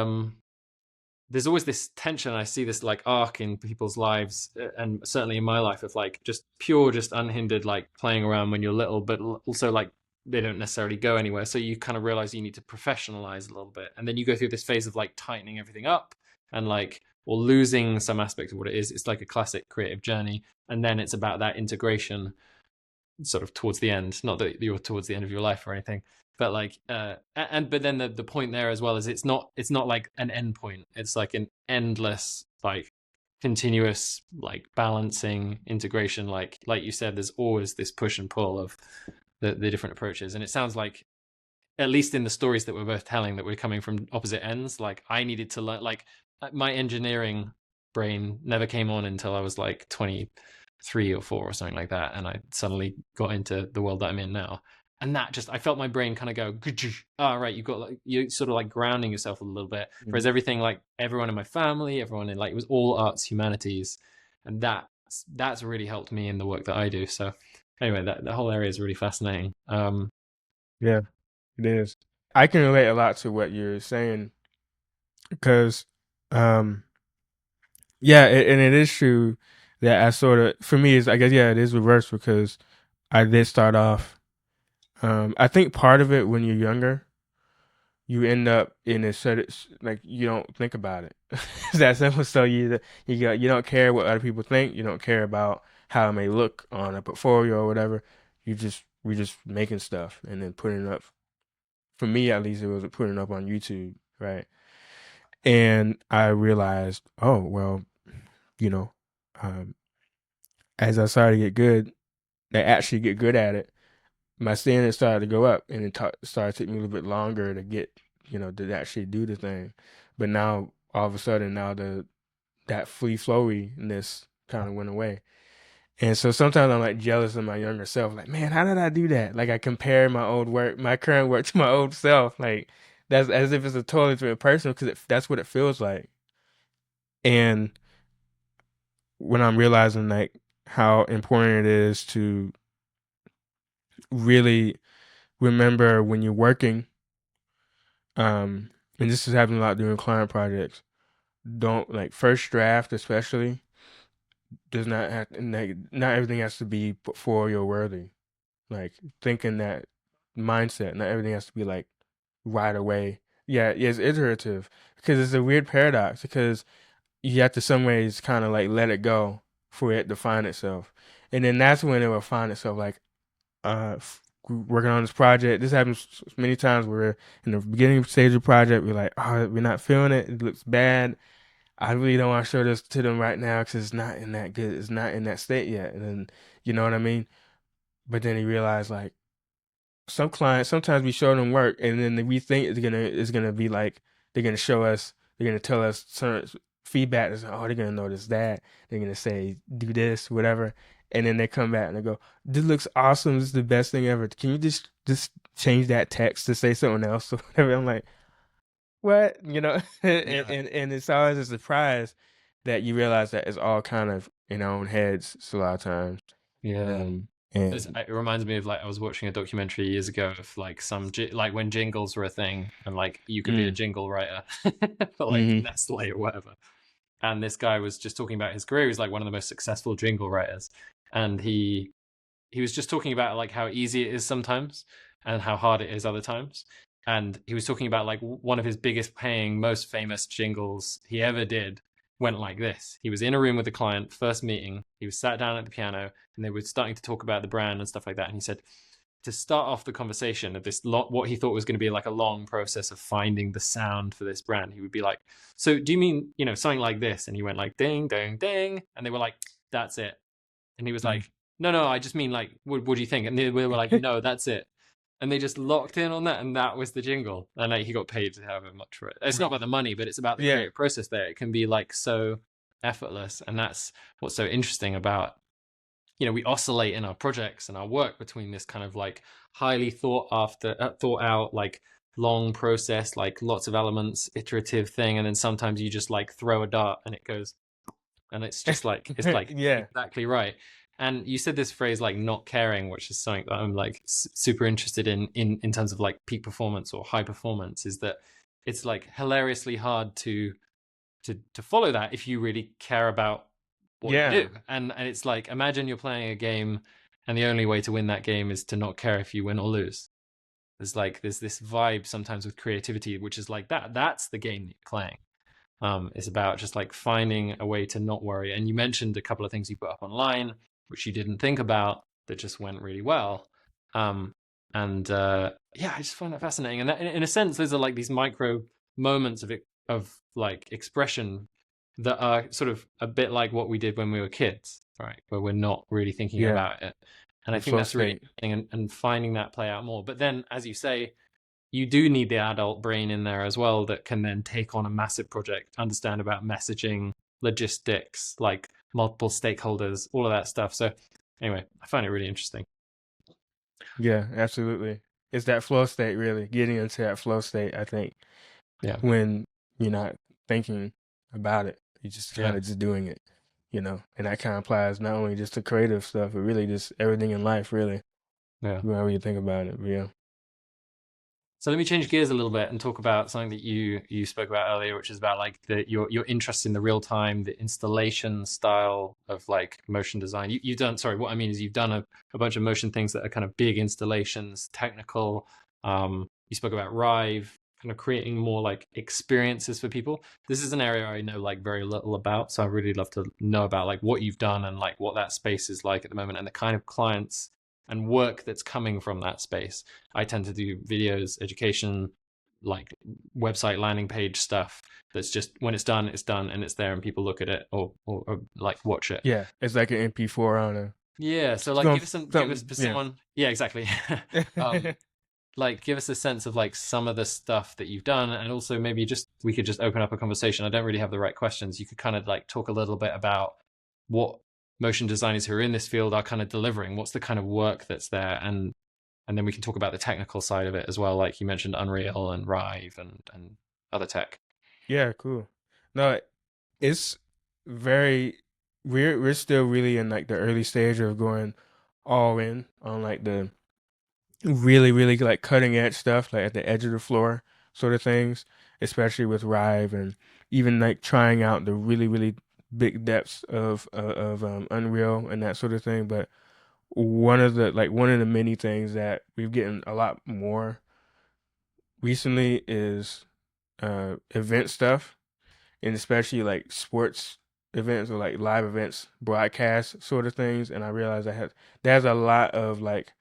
there's always this tension. I see this like arc in people's lives, and certainly in my life, of like just pure, just unhindered, like playing around when you're little, but also like they don't necessarily go anywhere. So you kind of realize you need to professionalize a little bit, and then you go through this phase of like tightening everything up and like or losing some aspect of what it is. It's like a classic creative journey, and then it's about that integration sort of towards the end. Not that you're towards the end of your life or anything, but like but then the point there as well is it's not like an end point. It's like an endless, like continuous, like balancing integration. Like you said, there's always this push and pull of the different approaches. And it sounds like, at least in the stories that we're both telling, that we're coming from opposite ends. Like I needed to learn, like my engineering brain never came on until I was like 23 or 4 or something like that, and I suddenly got into the world that I'm in now. And that just, I felt my brain kind of go, oh, right, you've got like, you sort of like grounding yourself a little bit. Whereas everything, like everyone in my family, everyone in, like, it was all arts, humanities, and that's really helped me in the work that I do. So anyway, that whole area is really fascinating. Yeah, it is. I can relate a lot to what you're saying because, yeah, and it is true that I sort of, for me, is, I guess, yeah, it is reversed because I did start off. I think part of it when you're younger, you end up in a certain, like, you don't think about it. It's that simple. So you don't care what other people think. You don't care about how it may look on a portfolio or whatever. We're just making stuff and then putting it up. For me, at least, it was putting it up on YouTube, right? And I realized, oh well, you know, as I started to get good, I actually get good at it. My standards started to go up, and it started to take me a little bit longer to get, to actually do the thing. But now, all of a sudden, now that free flowiness kind of went away. And so sometimes I'm like jealous of my younger self. Like, man, how did I do that? Like, I compare my current work to my old self. Like, that's as if it's a totally different person, because that's what it feels like. And when I'm realizing, like, how important it is to really remember when you're working, and this is happening a lot during client projects. Don't, like, first draft especially does not have, like, not everything has to be portfolio worthy. Like, thinking that mindset, not everything has to be like right away. Yeah, it's iterative, because it's a weird paradox, because you have to some ways kind of like let it go for it to find itself, and then that's when it will find itself. Like, working on this project, this happens many times where in the beginning stage of the project we're like, oh, we're not feeling it, it looks bad, I really don't want to show this to them right now because it's not in that good, it's not in that state yet. And then, you know what I mean? But then you realize, like, some clients, sometimes we show them work, and then we think it's gonna be like, they're gonna show us, they're gonna tell us certain feedback. Is, oh, they're gonna notice that, they're gonna say do this, whatever, and then they come back and they go, this looks awesome, this is the best thing ever. Can you just change that text to say something else or whatever? I'm like, what, and it's always a surprise that you realize that it's all kind of in our own heads. So a lot of times, Yeah. and It reminds me of, like, I was watching a documentary years ago of, like, like when jingles were a thing, and like you could be a jingle writer for like Nestle or whatever. And this guy was just talking about his career. He was like one of the most successful jingle writers, and he was just talking about like how easy it is sometimes and how hard it is other times. And he was talking about like one of his biggest paying, most famous jingles he ever did went like this. He was in a room with a client, first meeting. He was sat down at the piano, and they were starting to talk about the brand and stuff like that. And he said, to start off the conversation of this what he thought was going to be like a long process of finding the sound for this brand, he would be like, so do you mean, something like this? And he went like ding ding ding, and they were like, that's it. And he was like, no, I just mean, like, what do you think? And they were like, no, that's it. And they just locked in on that, and that was the jingle. And like, he got paid however much for it. It's not about the money, but it's about the creative process there. It can be like so effortless, and that's what's so interesting about, we oscillate in our projects and our work between this kind of like highly thought out, like long process, like lots of elements, iterative thing, and then sometimes you just like throw a dart and it goes, and it's just like exactly right. And you said this phrase like not caring, which is something that I'm like super interested in terms of like peak performance or high performance, is that it's like hilariously hard to follow that if you really care about what you do. And it's like, imagine you're playing a game and the only way to win that game is to not care if you win or lose. There's this vibe sometimes with creativity, which is like that's the game that you're playing. It's about just like finding a way to not worry. And you mentioned a couple of things you put up online, which you didn't think about, that just went really well. Um, and yeah, I just find that fascinating. And that, in a sense, those are like these micro moments of like expression that are sort of a bit like what we did when we were kids, right? Where we're not really thinking Yeah, about it. And I the think flow that's really state. interesting, and finding that play out more. But then, as you say, you do need the adult brain in there as well that can then take on a massive project, understand about messaging, logistics, like multiple stakeholders, all of that stuff. So anyway, I find it really interesting. Yeah, absolutely. It's that flow state, really getting into that flow state. I think Yeah. when you're not thinking about it, you're just Yeah. kind of just doing it, and that kind of applies not only just to creative stuff, but really just everything in life, really. Yeah. Whenever you think about it, but yeah. So let me change gears a little bit and talk about something that you spoke about earlier, which is about like your interest in the real time, the installation style of like motion design. You've done, sorry, what I mean is you've done a bunch of motion things that are kind of big installations, technical. You spoke about Rive, kind of creating more like experiences for people. This is an area I know like very little about, so I really love to know about like what you've done and like what that space is like at the moment and the kind of clients and work that's coming from that space. I tend to do videos, education, like website landing page stuff that's just when it's done and it's there and people look at it or like watch it. Yeah, it's like an MP4 on a Yeah, so like some give us something. for Yeah. someone, yeah, exactly. um like give us a sense of like some of the stuff that you've done, and also maybe just we could just open up a conversation. I don't really have the right questions. You could kind of like talk a little bit about what motion designers who are in this field are kind of delivering. What's the kind of work that's there, and then we can talk about the technical side of it as well, like you mentioned Unreal and Rive and other tech. Yeah, cool. No, it's very we're still really in like the early stage of going all in on like the really, really like cutting edge stuff, like at the edge of the floor sort of things, especially with Rive and even like trying out the really, really big depths of Unreal and that sort of thing. But one of the many things that we've getting a lot more recently is event stuff, and especially like sports events or like live events, broadcast sort of things. And I realized there's a lot of like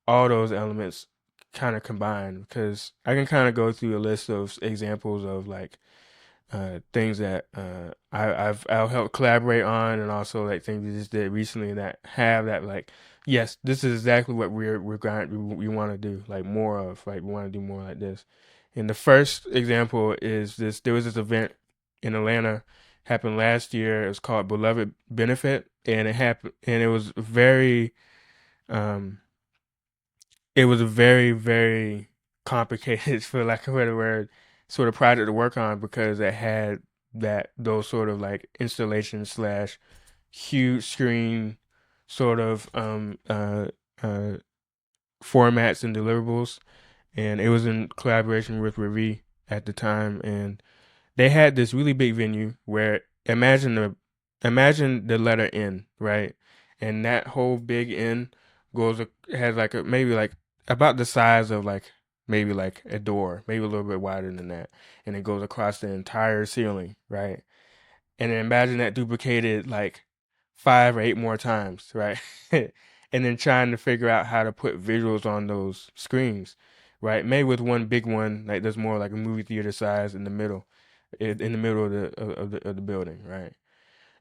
all those elements kind of combined, because I can kind of go through a list of examples of like things that I'll help collaborate on, and also like things we just did recently that have that like, yes, this is exactly what we're going we want to do like more of, like we want to do more like this. And the first example is this: there was this event in Atlanta, happened last year. It was called Beloved Benefit, and it was um very, very complicated, for lack of a better word, sort of project to work on, because it had those sort of like installation slash huge screen sort of uh, formats and deliverables. And it was in collaboration with Ravie at the time, and they had this really big venue where imagine the letter N, right? And that whole big N has like maybe like about the size of like maybe like a door, maybe a little bit wider than that, and it goes across the entire ceiling, right? And then imagine that duplicated like 5 or 8 more times, right? And then trying to figure out how to put visuals on those screens, right? Maybe with one big one, like there's more like a movie theater size in the middle, in the middle of the building, right?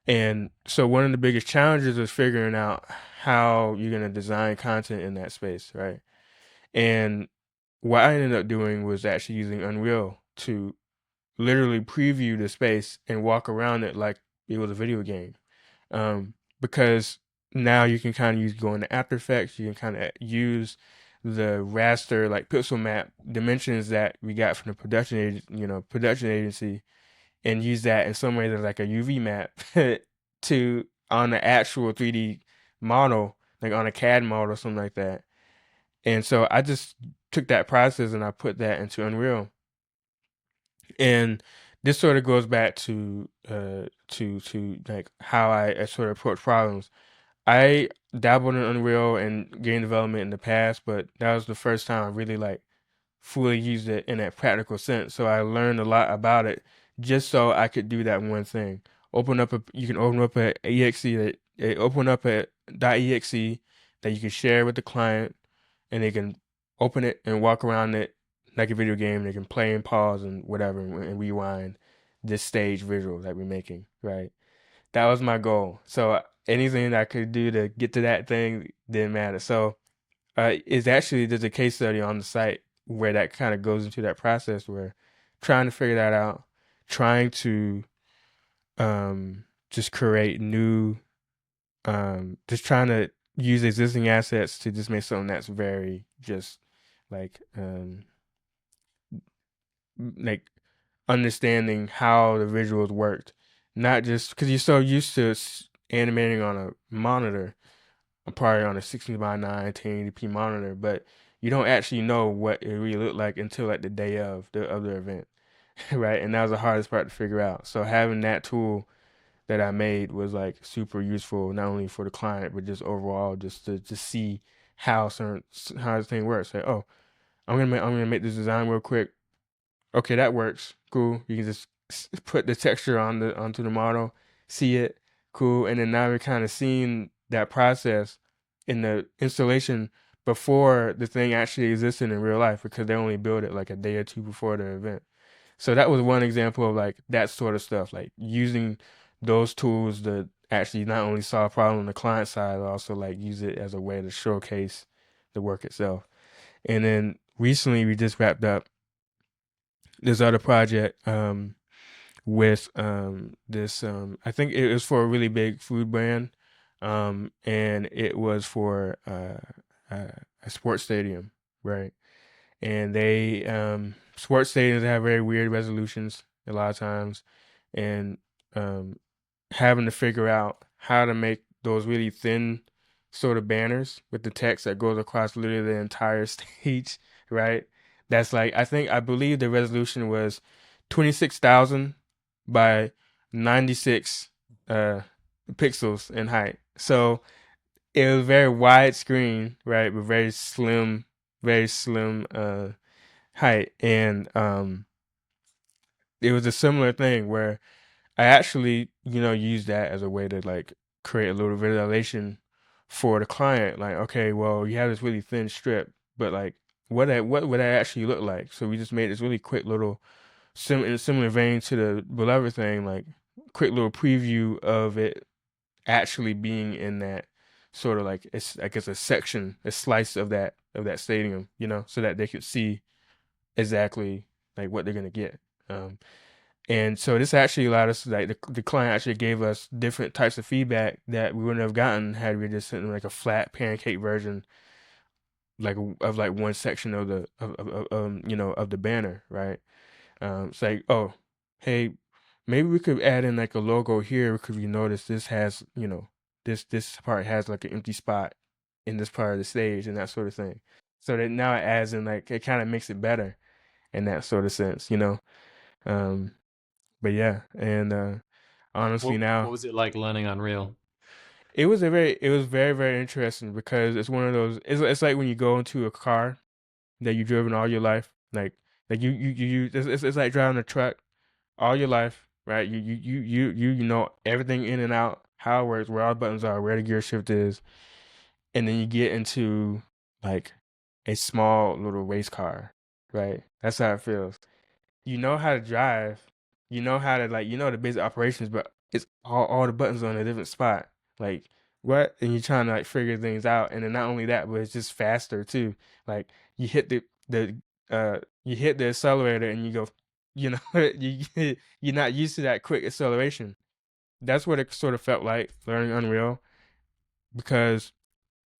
And so one of the biggest challenges is figuring out how you're gonna design content in that space, right? And what I ended up doing was actually using Unreal to literally preview the space and walk around it like it was a video game. Because now you can kind of go into After Effects, you can kind of use the raster like pixel map dimensions that we got from the production agency, and use that in some ways as like a UV map to on the actual 3D model, like on a CAD model or something like that. And so I just took that process and I put that into Unreal. And this sort of goes back to like how I sort of approach problems. I dabbled in Unreal and game development in the past, but that was the first time I really like fully used it in a practical sense. So I learned a lot about it just so I could do that one thing. You can open up a exe open up a .exe that you can share with the client, and they can open it and walk around it like a video game. They can play and pause and whatever and rewind this stage visual that we're making, right? That was my goal. So anything that I could do to get to that thing didn't matter. So it's actually there's a case study on the site where that kind of goes into that process where trying to figure that out, trying to just create new, just trying to use existing assets to just make something that's very just like like understanding how the visuals worked, not just because you're so used to animating on a monitor, probably on a 16 by 9 1080p monitor, but you don't actually know what it really looked like until like the day of the event, right? And that was the hardest part to figure out. So having that tool that I made was like super useful, not only for the client but just overall, just to see how how this thing works. Like, oh, I'm gonna make this design real quick. Okay, that works. Cool. You can just put the texture onto the model, see it, cool, and then now we're kind of seeing that process in the installation before the thing actually existed in real life because they only built it like a day or two before the event. So that was one example of like that sort of stuff, like using those tools to actually not only solve a problem on the client side, but also like use it as a way to showcase the work itself. And then recently we just wrapped up this other project with this I think it was for a really big food brand, and it was for a sports stadium, right? And they sports stadiums have very weird resolutions a lot of times, and um, having to figure out how to make those really thin sort of banners with the text that goes across literally the entire stage, right? That's like I believe the resolution was 26,000 by 96 uh pixels in height. So it was very wide screen, right, but very slim height. And it was a similar thing where I actually, use that as a way to like create a little visualization for the client. Like, okay, well, you have this really thin strip, but like, what would that actually look like? So we just made this really quick little, in a similar vein to the Beloved thing, like quick little preview of it actually being in that sort of like it's I guess a section, a slice of that stadium, so that they could see exactly like what they're gonna get. Um, and so this actually allowed us to, like the client actually gave us different types of feedback that we wouldn't have gotten had we just sent them like a flat pancake version, like of like one section of the of the banner, right? It's like, oh, hey, maybe we could add in like a logo here because we notice this has this part has like an empty spot in this part of the stage and that sort of thing. So that now it adds in like it kind of makes it better in that sort of sense. Um, but yeah, and honestly What now was it like learning Unreal? it was very very interesting because it's one of those it's like when you go into a car that you've driven all your life, like it's like driving a truck all your life, right? You know everything in and out, how it works, where all the buttons are, where the gear shift is, and then you get into like a small little race car, right? That's how it feels. You know how to drive, you know how to like the basic operations, but it's all the buttons on a different spot. Like what? And you're trying to like figure things out, and then not only that, but it's just faster too. Like you hit you hit the accelerator and you go, you're not used to that quick acceleration. That's what it sort of felt like learning Unreal because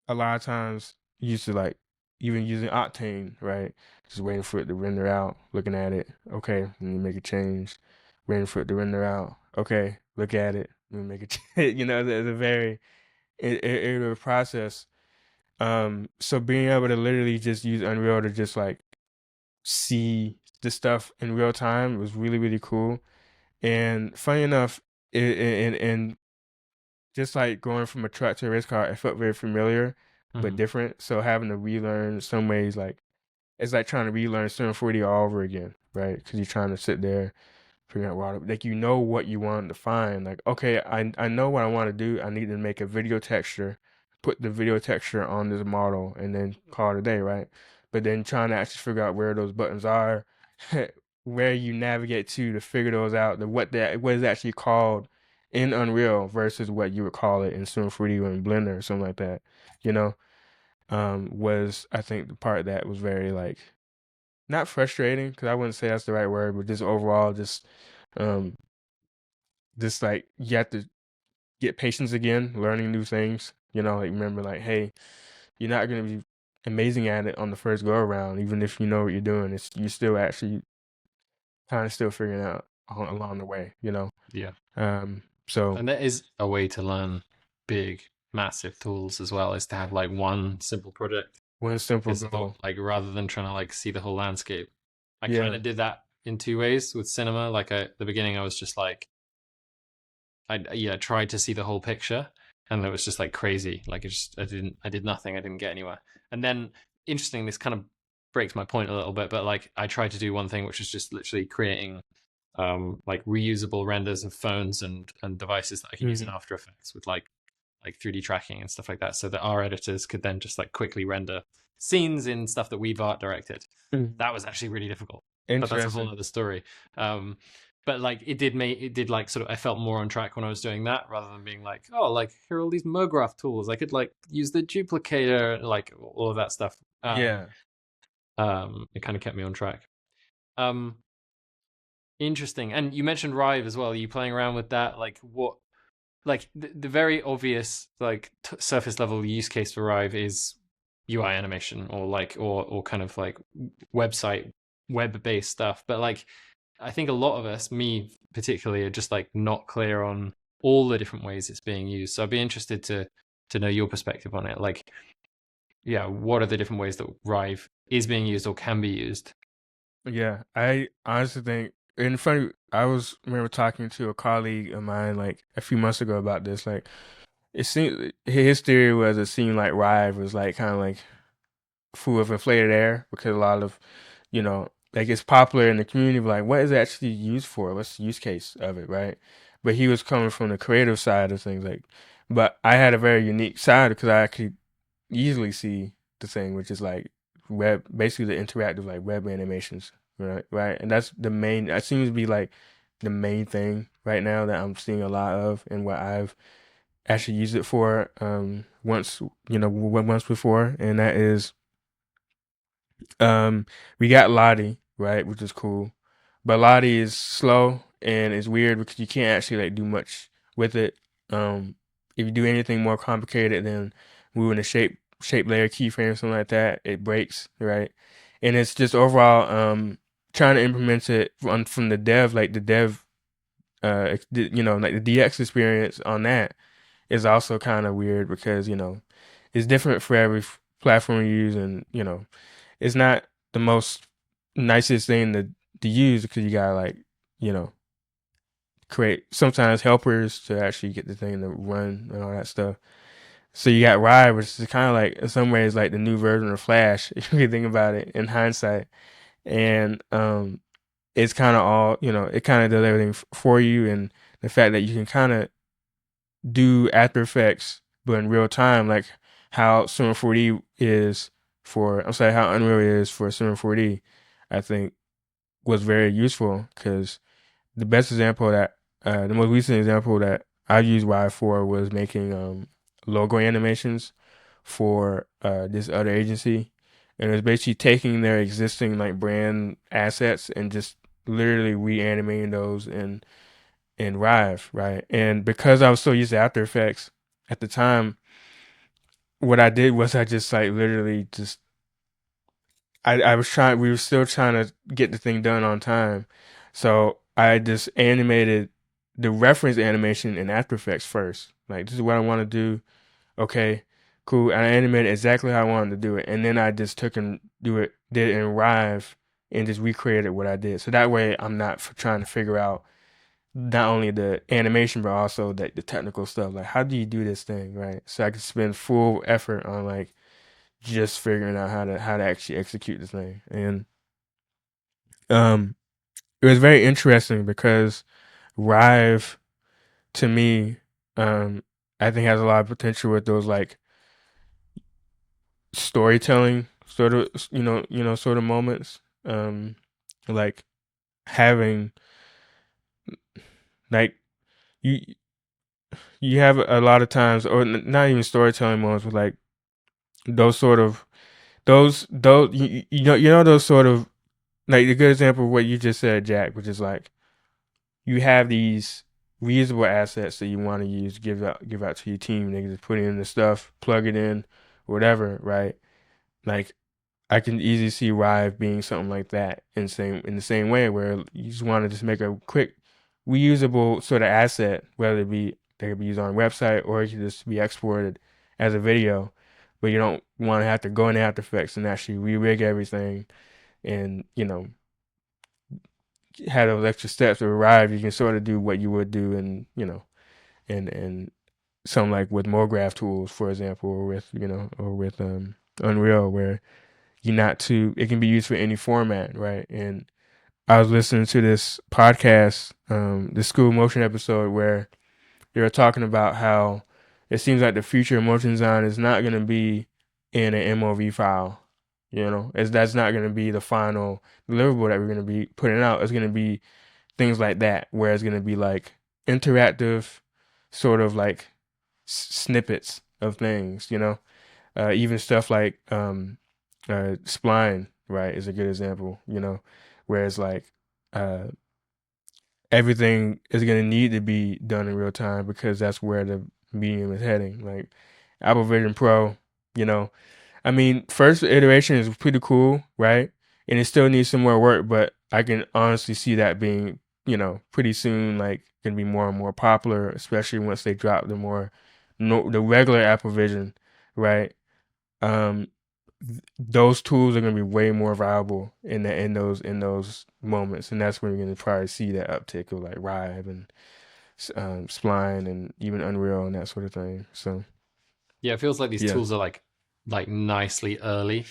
a lot of times you used to like even using Octane, right? Just waiting for it to render out, looking at it. Okay, let me make a change. Waiting for it to render out. Okay, look at it. Let me make a change. It's a very iterative process. So being able to literally just use Unreal to just like see the stuff in real time was really really cool. And funny enough, and just like going from a truck to a race car, it felt very familiar but Mhm. different. So having to relearn some ways, like it's like trying to relearn Sim 40 all over again, right? Because you're trying to sit there figuring out like you know what you want to find. Like, okay, I know what I want to do. I need to make a video texture, put the video texture on this model, and then call it a day, right? But then trying to actually figure out where those buttons are, where you navigate to figure those out, what is actually called in Unreal versus what you would call it in Cinema 4D or in Blender or something like that, you know, was I think the part that was very like not frustrating because I wouldn't say that's the right word, but just overall um just like you have to get patience again, learning new things. You know, like remember like, hey, you're not gonna be amazing at it on the first go around, even if you know what you're doing. It's you still actually kind of still figuring out along the way, you know. Yeah. So And there is a way to learn big, massive tools as well, is to have like one simple project. one simple Because goal. like rather than trying to like see the whole landscape, I kind Yeah. of did that in two ways with cinema. Like at the beginning, I was just like, I tried to see the whole picture, and it was just like crazy. Like I did nothing. I didn't get anywhere. And then, interesting, this kind of breaks my point a little bit, but like I tried to do one thing, which was just literally creating like reusable renders of phones and devices that I could use in Mm-hmm. After Effects with like 3D tracking and stuff like that, so that our editors could then just like quickly render scenes in stuff that we've art directed. Mm-hmm. That was actually really difficult, but that's a whole Interesting. other story. But like it did like sort of, I felt more on track when I was doing that rather than being like, oh, like here are all these MoGraph tools. I could like use the duplicator, like all of that stuff. Yeah. It kind of kept me on track. Um, Interesting. And you mentioned Rive as well. Are you playing around with that? Like what? Like the very obvious like surface level use case for Rive is UI animation or like or kind of like website web based stuff. But like I think a lot of us, me particularly, are just like not clear on all the different ways it's being used. So I'd be interested to know your perspective on it. Like, yeah, what are the different ways that Rive is being used or can be used? Yeah. I honestly think and funny I remember talking to a colleague of mine like a few months ago about this. Like it seemed his theory was it seemed like Rive was like kind of like full of inflated air because a lot of, you know, like it's popular in the community, but like what is it actually used for? What's the use case of it, right? But he was coming from the creative side of things, like, but I had a very unique side because I could easily see the thing, which is like basically the interactive like web animations, right? Right, and that's the main. That seems to be like the main thing right now that I'm seeing a lot of, and what I've actually used it for once, you know, once before, and that is we got Lottie, right, which is cool. But Lottie is slow and it's weird because you can't actually like do much with it. If you do anything more complicated than moving a shape layer keyframe or something like that, it breaks, right? And it's just overall trying to implement it from the dev, like the dev you know, like the DX experience on that is also kind of weird because, you know, it's different for every platform you use and, you know, it's not the most nicest thing to use because you gotta like, you know, create sometimes helpers to actually get the thing to run and all that stuff. So you got Ride, which is kind of like in some ways like the new version of Flash if you think about it in hindsight. And it's kind of all, you know, it kind of does everything for you, and the fact that you can kind of do After Effects but in real time, like how Cinema 4D is for, I'm sorry, how Unreal is for Cinema 4D, I think was very useful because the best example that, the most recent example that I used Y for was making logo animations for this other agency, and it was basically taking their existing like brand assets and just literally reanimating those in Rive, right? And because I was so used to After Effects at the time, what I did was I just like literally just I was trying we were still trying to get the thing done on time. So I just animated the reference animation in After Effects first. Like this is what I want to do. Okay, cool. And I animated exactly how I wanted to do it. And then I just took and did it in Rive and just recreated what I did. So that way I'm not trying to figure out not only the animation but also the technical stuff. Like how do you do this thing, right? So I could spend full effort on like just figuring out how to actually execute this thing. And um was very interesting because Rive, to me, I think has a lot of potential with those like storytelling sort of sort of moments, like having like you you have a lot of times, or not even storytelling moments, but like those sort of those you know those sort of like a good example of what you just said, Jack, which is like you have these reusable assets that you want to use, give out to your team. They can just put in the stuff, plug it in, whatever, right? Like I can easily see Rive being something like that in the same way, where you just want to just make a quick reusable sort of asset, whether it be they could be used on a website or it could just be exported as a video, but you don't want to have to go in After Effects and actually re-rig everything and have those extra steps to arrive. You can sort of do what you would do in and something like with MoGraph tools, for example, or with Unreal, where it can be used for any format, right? And I was listening to this podcast, the School of Motion episode, where they were talking about how it seems like the future of motion design is not going to be in an MOV file. That's not going to be the final deliverable that we're going to be putting out. It's going to be things like that, where it's going to be like interactive, sort of like snippets of things. Even stuff like spline, right, is a good example. Where it's like uh, everything is going to need to be done in real time because that's where the medium is heading. Like Apple Vision Pro, I mean, first iteration is pretty cool, right? And it still needs some more work, but I can honestly see that being, pretty soon, like, going to be more and more popular, especially once they drop the regular Apple Vision, right? Um, those tools are going to be way more valuable in those moments, and that's when you're going to probably see that uptick of like Rive and Spline and even Unreal and that sort of thing. So Yeah, it feels like these yeah, tools are like nicely early.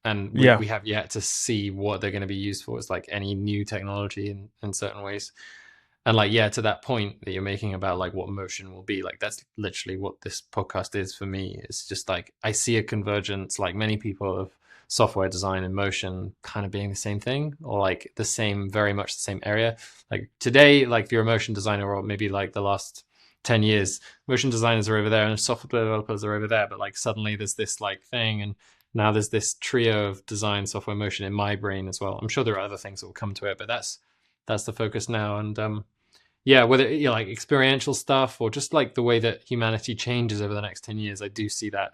And we, yeah, we have yet to see what they're going to be used for. It's like any new technology in certain ways. And like, yeah, to that point that you're making about like what motion will be, like that's literally what this podcast is for me. It's just like I see a convergence, like many people, of software design and motion kind of being the same thing, or like the same, very much the same area. Like today, like if you're a motion designer, or maybe like the last 10 years, motion designers are over there and software developers are over there, but like suddenly there's this like thing, and now there's this trio of design, software, motion in my brain as well. I'm sure there are other things that will come to it, but that's the focus now. And yeah, whether like experiential stuff or just like the way that humanity changes over the next 10 years, I do see that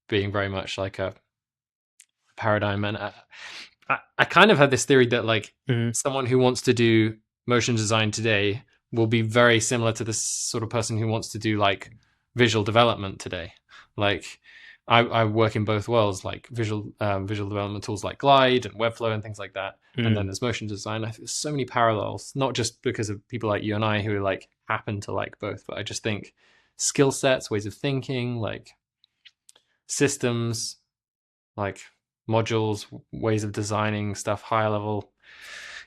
being very much like a paradigm. And I kind of had this theory that like mm-hmm. someone who wants to do motion design today will be very similar to this sort of person who wants to do like visual development today. Like I work in both worlds, like visual development tools like Glide and Webflow and things like that. And then there's motion design. I think there's so many parallels, not just because of people like you and I who like happen to like both, but I just think skill sets, ways of thinking, like systems, like modules, ways of designing stuff, higher level.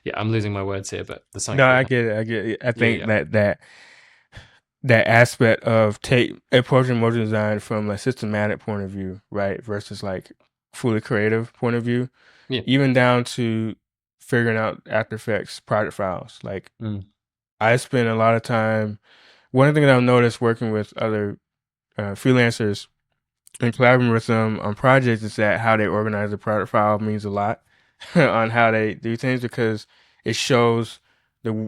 Yeah, I'm losing my words here, but there's something. No, I get it. I get it. I think Yeah. that aspect of approaching motion design from a systematic point of view, right, versus like fully creative point of view, Yeah. even down to figuring out After Effects project files. Like I spend a lot of time. One thing that I've noticed working with other freelancers and collaborating with them on projects is that how they organize the product file means a lot on how they do things, because it shows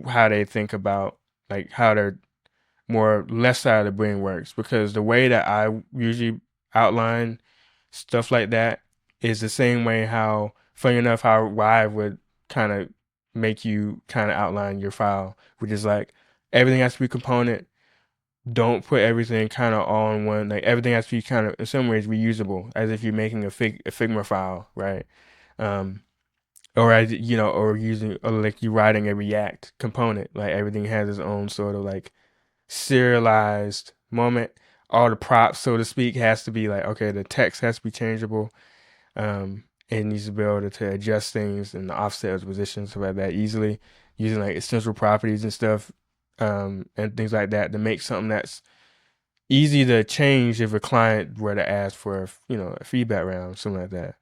how they think about like how their more left side of the brain works. Because the way that I usually outline stuff like that is the same way how, funny enough, how Rive would kind of make you kind of outline your file, which is like everything has to be component. Don't put everything kind of all in one. Like everything has to be kind of in some ways reusable, as if you're making a Figma file, right? Um, or as or using, or like you writing a React component. Like everything has its own sort of like serialized moment. All the props, so to speak, has to be like, okay, the text has to be changeable. it needs to be able to adjust things and the offset of positions stuff like that easily using like essential properties and stuff, and things like that to make something that's easy to change if a client were to ask for a feedback round, something like that.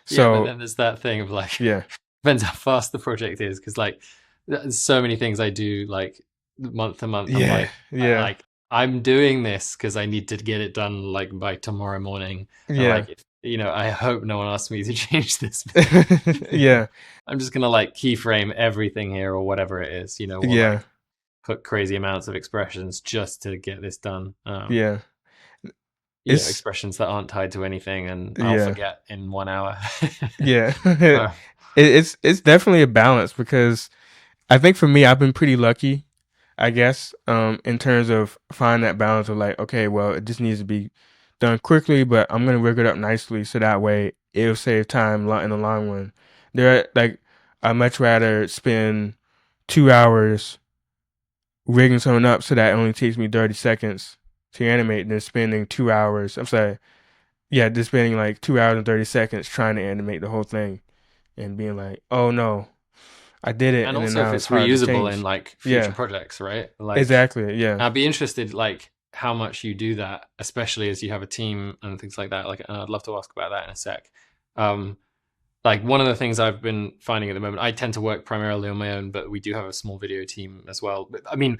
Yeah, but So then there's that thing of like, yeah, depends how fast the project is, because like there's so many things I do like month to month. I'm yeah, like, yeah, I'm doing this because I need to get it done like by tomorrow morning, and yeah, like if, I hope no one asks me to change this. yeah, I'm just gonna like keyframe everything here or whatever it is, or yeah, like put crazy amounts of expressions just to get this done. yeah. It's Expressions that aren't tied to anything, and I'll yeah, forget in 1 hour. yeah. Uh, It's definitely a balance because I think for me, I've been pretty lucky, I guess, in terms of finding that balance of like, okay, well, it just needs to be done quickly, but I'm gonna rig it up nicely so that way it'll save time in the long run. Like, I'd much rather spend 2 hours rigging something up so that it only takes me 30 seconds to animate than spending 2 hours. I'm sorry, yeah, just spending like 2 hours and 30 seconds trying to animate the whole thing and being like, oh no, I did it, and and then also if now it's it's hard to reusable in change. like future Yeah, projects, right? Like, exactly. Yeah. I'd be interested like how much you do that, especially as you have a team and things like that. Like, and I'd love to ask about that in a sec. Um, like one of the things I've been finding at the moment, I tend to work primarily on my own, but we do have a small video team as well. But, I mean,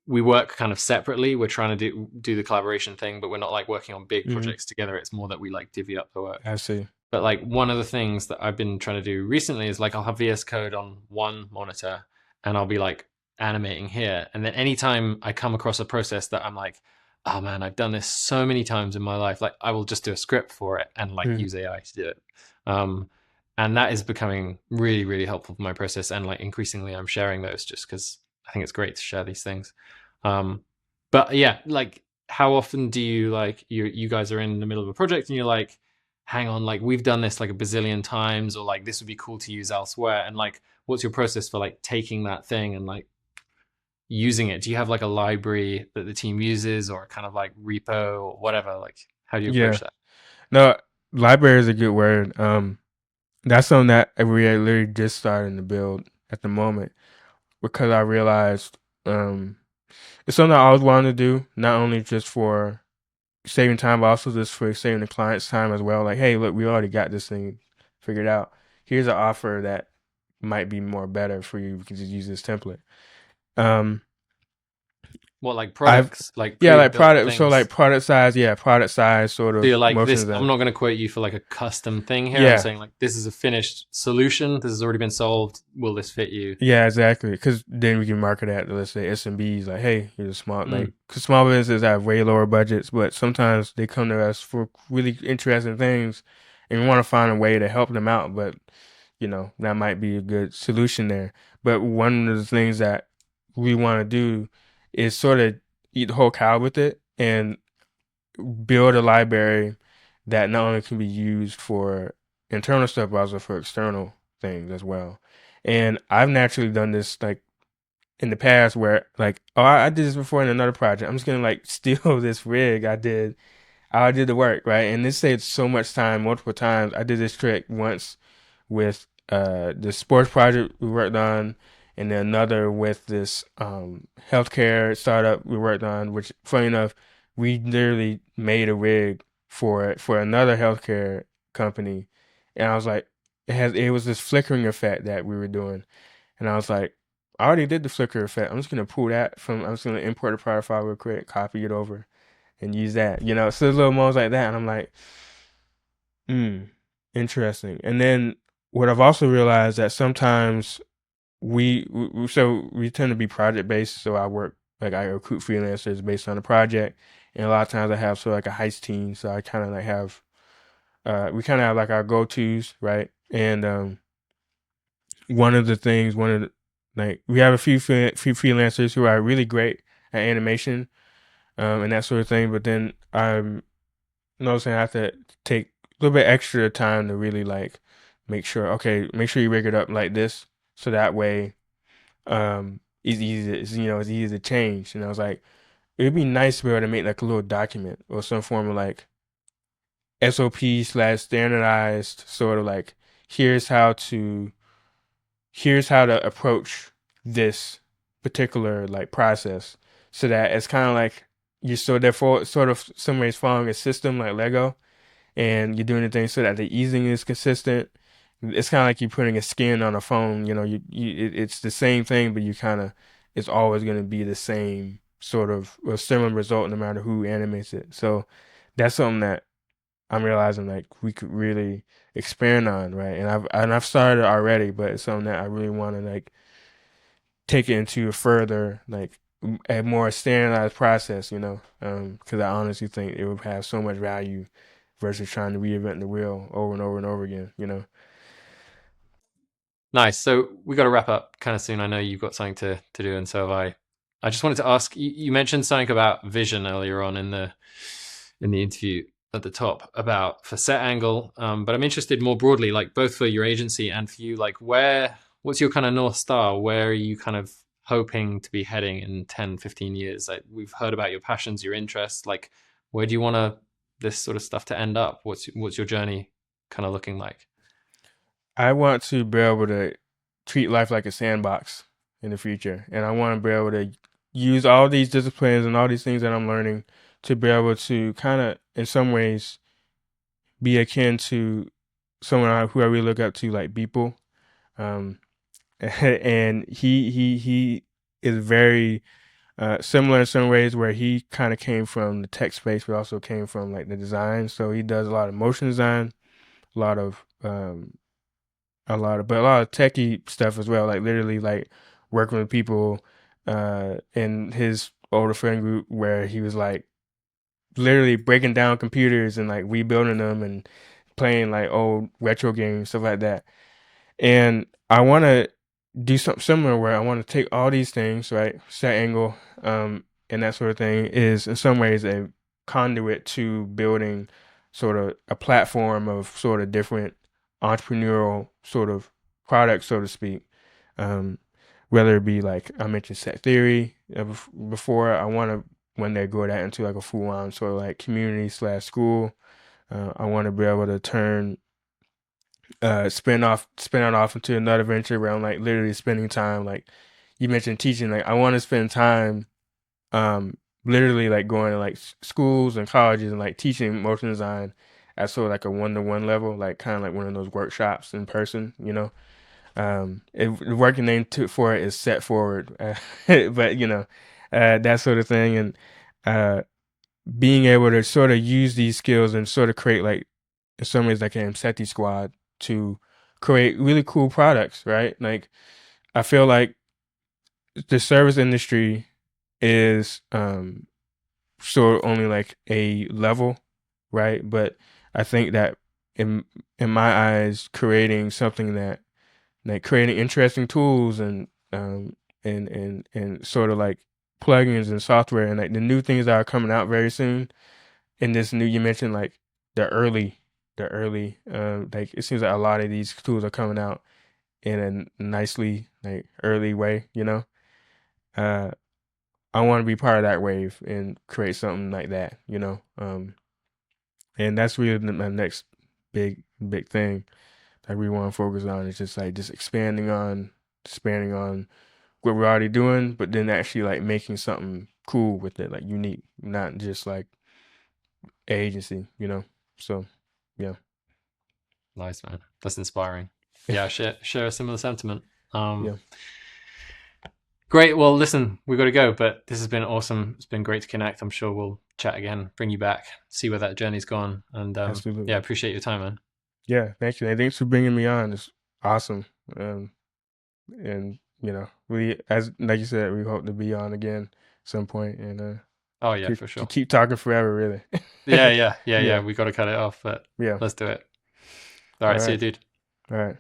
we work kind of separately. We're trying to do the collaboration thing, but we're not like working on big Hmm. projects together. It's more that we like divvy up the work. I see. But like one of the things that I've been trying to do recently is like I'll have VS Code on one monitor and I'll be like animating here. And then anytime I come across a process that I'm like, oh man, I've done this so many times in my life, like I will just do a script for it and like Mm. use AI to do it. Um, and that is becoming really, really helpful for my process. And like increasingly, I'm sharing those just because I think it's great to share these things. Um, but yeah, like how often do you like you guys are in the middle of a project and you're like, hang on, like we've done this like a bazillion times, or like this would be cool to use elsewhere, and like what's your process for like taking that thing and like using it? Do you have like a library that the team uses, or kind of like repo or whatever? Like how do you Yeah. approach that? No, library is a good word. That's something that we are literally just starting to build at the moment because I realized it's something I always wanted to do, not only just for saving time, but also just for saving the client's time as well. Like, hey, look, we already got this thing figured out. Here's an offer that might be more better for you. We can just use this template. Um, What, like I've products, like Yeah, like pre-built product. So like things? product size, yeah, product size sort So you're of like motion this. I'm design. not going to quote you for like a custom thing here. I'm Yeah, saying like this is a finished solution. This has already been solved. Will this fit you? yeah, exactly. Because then we can market that to, let's say, SMBs. Like, hey, here's a small, Mm. like, because small businesses have way lower budgets, but sometimes they come to us for really interesting things, and we want to find a way to help them out. But that might be a good solution there. But one of the things that we want to do is sort of eat the whole cow with it and build a library that not only can be used for internal stuff, but also for external things as well. And I've naturally done this like in the past where like, oh, I did this before in another project. I'm just gonna like steal this rig I did. I did the work, right? And this saved so much time multiple times. I did this trick once with the sports project we worked on, and then another with this healthcare startup we worked on. Which, funny enough, we literally made a rig for another healthcare company, and I was like, it was this flickering effect that we were doing, and I was like, I already did the flicker effect. I'm just gonna pull that from. I'm just gonna import a product file real quick, copy it over, and use that. So there's little moments like that, and I'm like, hmm, interesting. And then what I've also realized that sometimes we tend to be project based. So I recruit freelancers based on the project, and a lot of times I have like a heist team. So I kind of like have we kind of have like our go tos, right? And one of the like we have a few freelancers who are really great at animation, and that sort of thing. But then I'm noticing I have to take a little bit extra time to really like make sure you rig it up like this, so that way it's easy it's easy to change. And I was like, it'd be nice to be able to make like a little document or some form of like SOP/standardized sort of like here's how to here's how to approach this particular like process, so that it's kind of like you're so therefore sort of some ways following a system like Lego, and you're doing the things so that the easing is consistent. It's kind of like you're putting a skin on a phone. It's the same thing, but you kind of it's always going to be the same sort of a similar result no matter who animates it. So that's something that I'm realizing like we could really expand on, right? And I've started already, but it's something that I really want to like take it into a further like a more standardized process, because I honestly think it would have so much value versus trying to reinvent the wheel over and over and over again. Nice. So we got to wrap up kind of soon. I know you've got something to do, and so have I. I just wanted to ask. You mentioned something about vision earlier on in the interview at the top about for set angle, but I'm interested more broadly, like both for your agency and for you, like what's your kind of North Star? Where are you kind of hoping to be heading in 10, 15 years? Like we've heard about your passions, your interests, like where do you want this sort of stuff to end up? What's your journey kind of looking like? I want to be able to treat life like a sandbox in the future, and I want to be able to use all these disciplines and all these things that I'm learning to be able to kind of, in some ways, be akin to someone who I really look up to, like Beeple. Um, and he is very similar in some ways, where he kind of came from the tech space, but also came from like the design. So he does a lot of motion design, a lot of but a lot of techie stuff as well. Like literally, like working with people in his older friend group, where he was like literally breaking down computers and like rebuilding them and playing like old retro games, stuff like that. And I want to do something similar, where I want to take all these things, right? Set angle, and that sort of thing is in some ways a conduit to building sort of a platform of sort of different entrepreneurial sort of products, so to speak. Um, Whether it be like I mentioned set theory before, I want to one day grow that into like a full on sort of like community/school. I want to be able to turn spin it off into another venture around like literally spending time, like you mentioned teaching. Like I want to spend time um literally like going to like schools and colleges and like teaching motion design at sort of like a one-to-one level, like kind of like one of those workshops in person. The working name for it is Set Forward, but that sort of thing. And uh being able to sort of use these skills and sort of create like in some ways like an Imsety squad to create really cool products, right? Like I feel like the service industry is sort of only like a level, right? But I think that in my eyes, creating something that like creating interesting tools and sort of like plugins and software and like the new things that are coming out very soon in this new, you mentioned like the early like it seems like a lot of these tools are coming out in a nicely like early way. uh I want to be part of that wave and create something like that. And that's really my next big thing that we want to focus on, is just like just expanding on what we're already doing, but then actually like making something cool with it, like unique, not just like agency. So yeah. Nice, man. That's inspiring. Yeah, share a similar sentiment. Yeah. Great. Well, listen, we've got to go, but this has been awesome. It's been great to connect. I'm sure we'll chat again, bring you back, see where that journey's gone. And Absolutely. yeah, appreciate your time, man. Yeah, thank you. And thanks for bringing me on. It's awesome. And we, as like you said, we hope to be on again some point and Oh yeah, for sure. keep talking forever, really. Yeah. We got to cut it off, but Yeah. let's do it. All right, see you, dude. All right.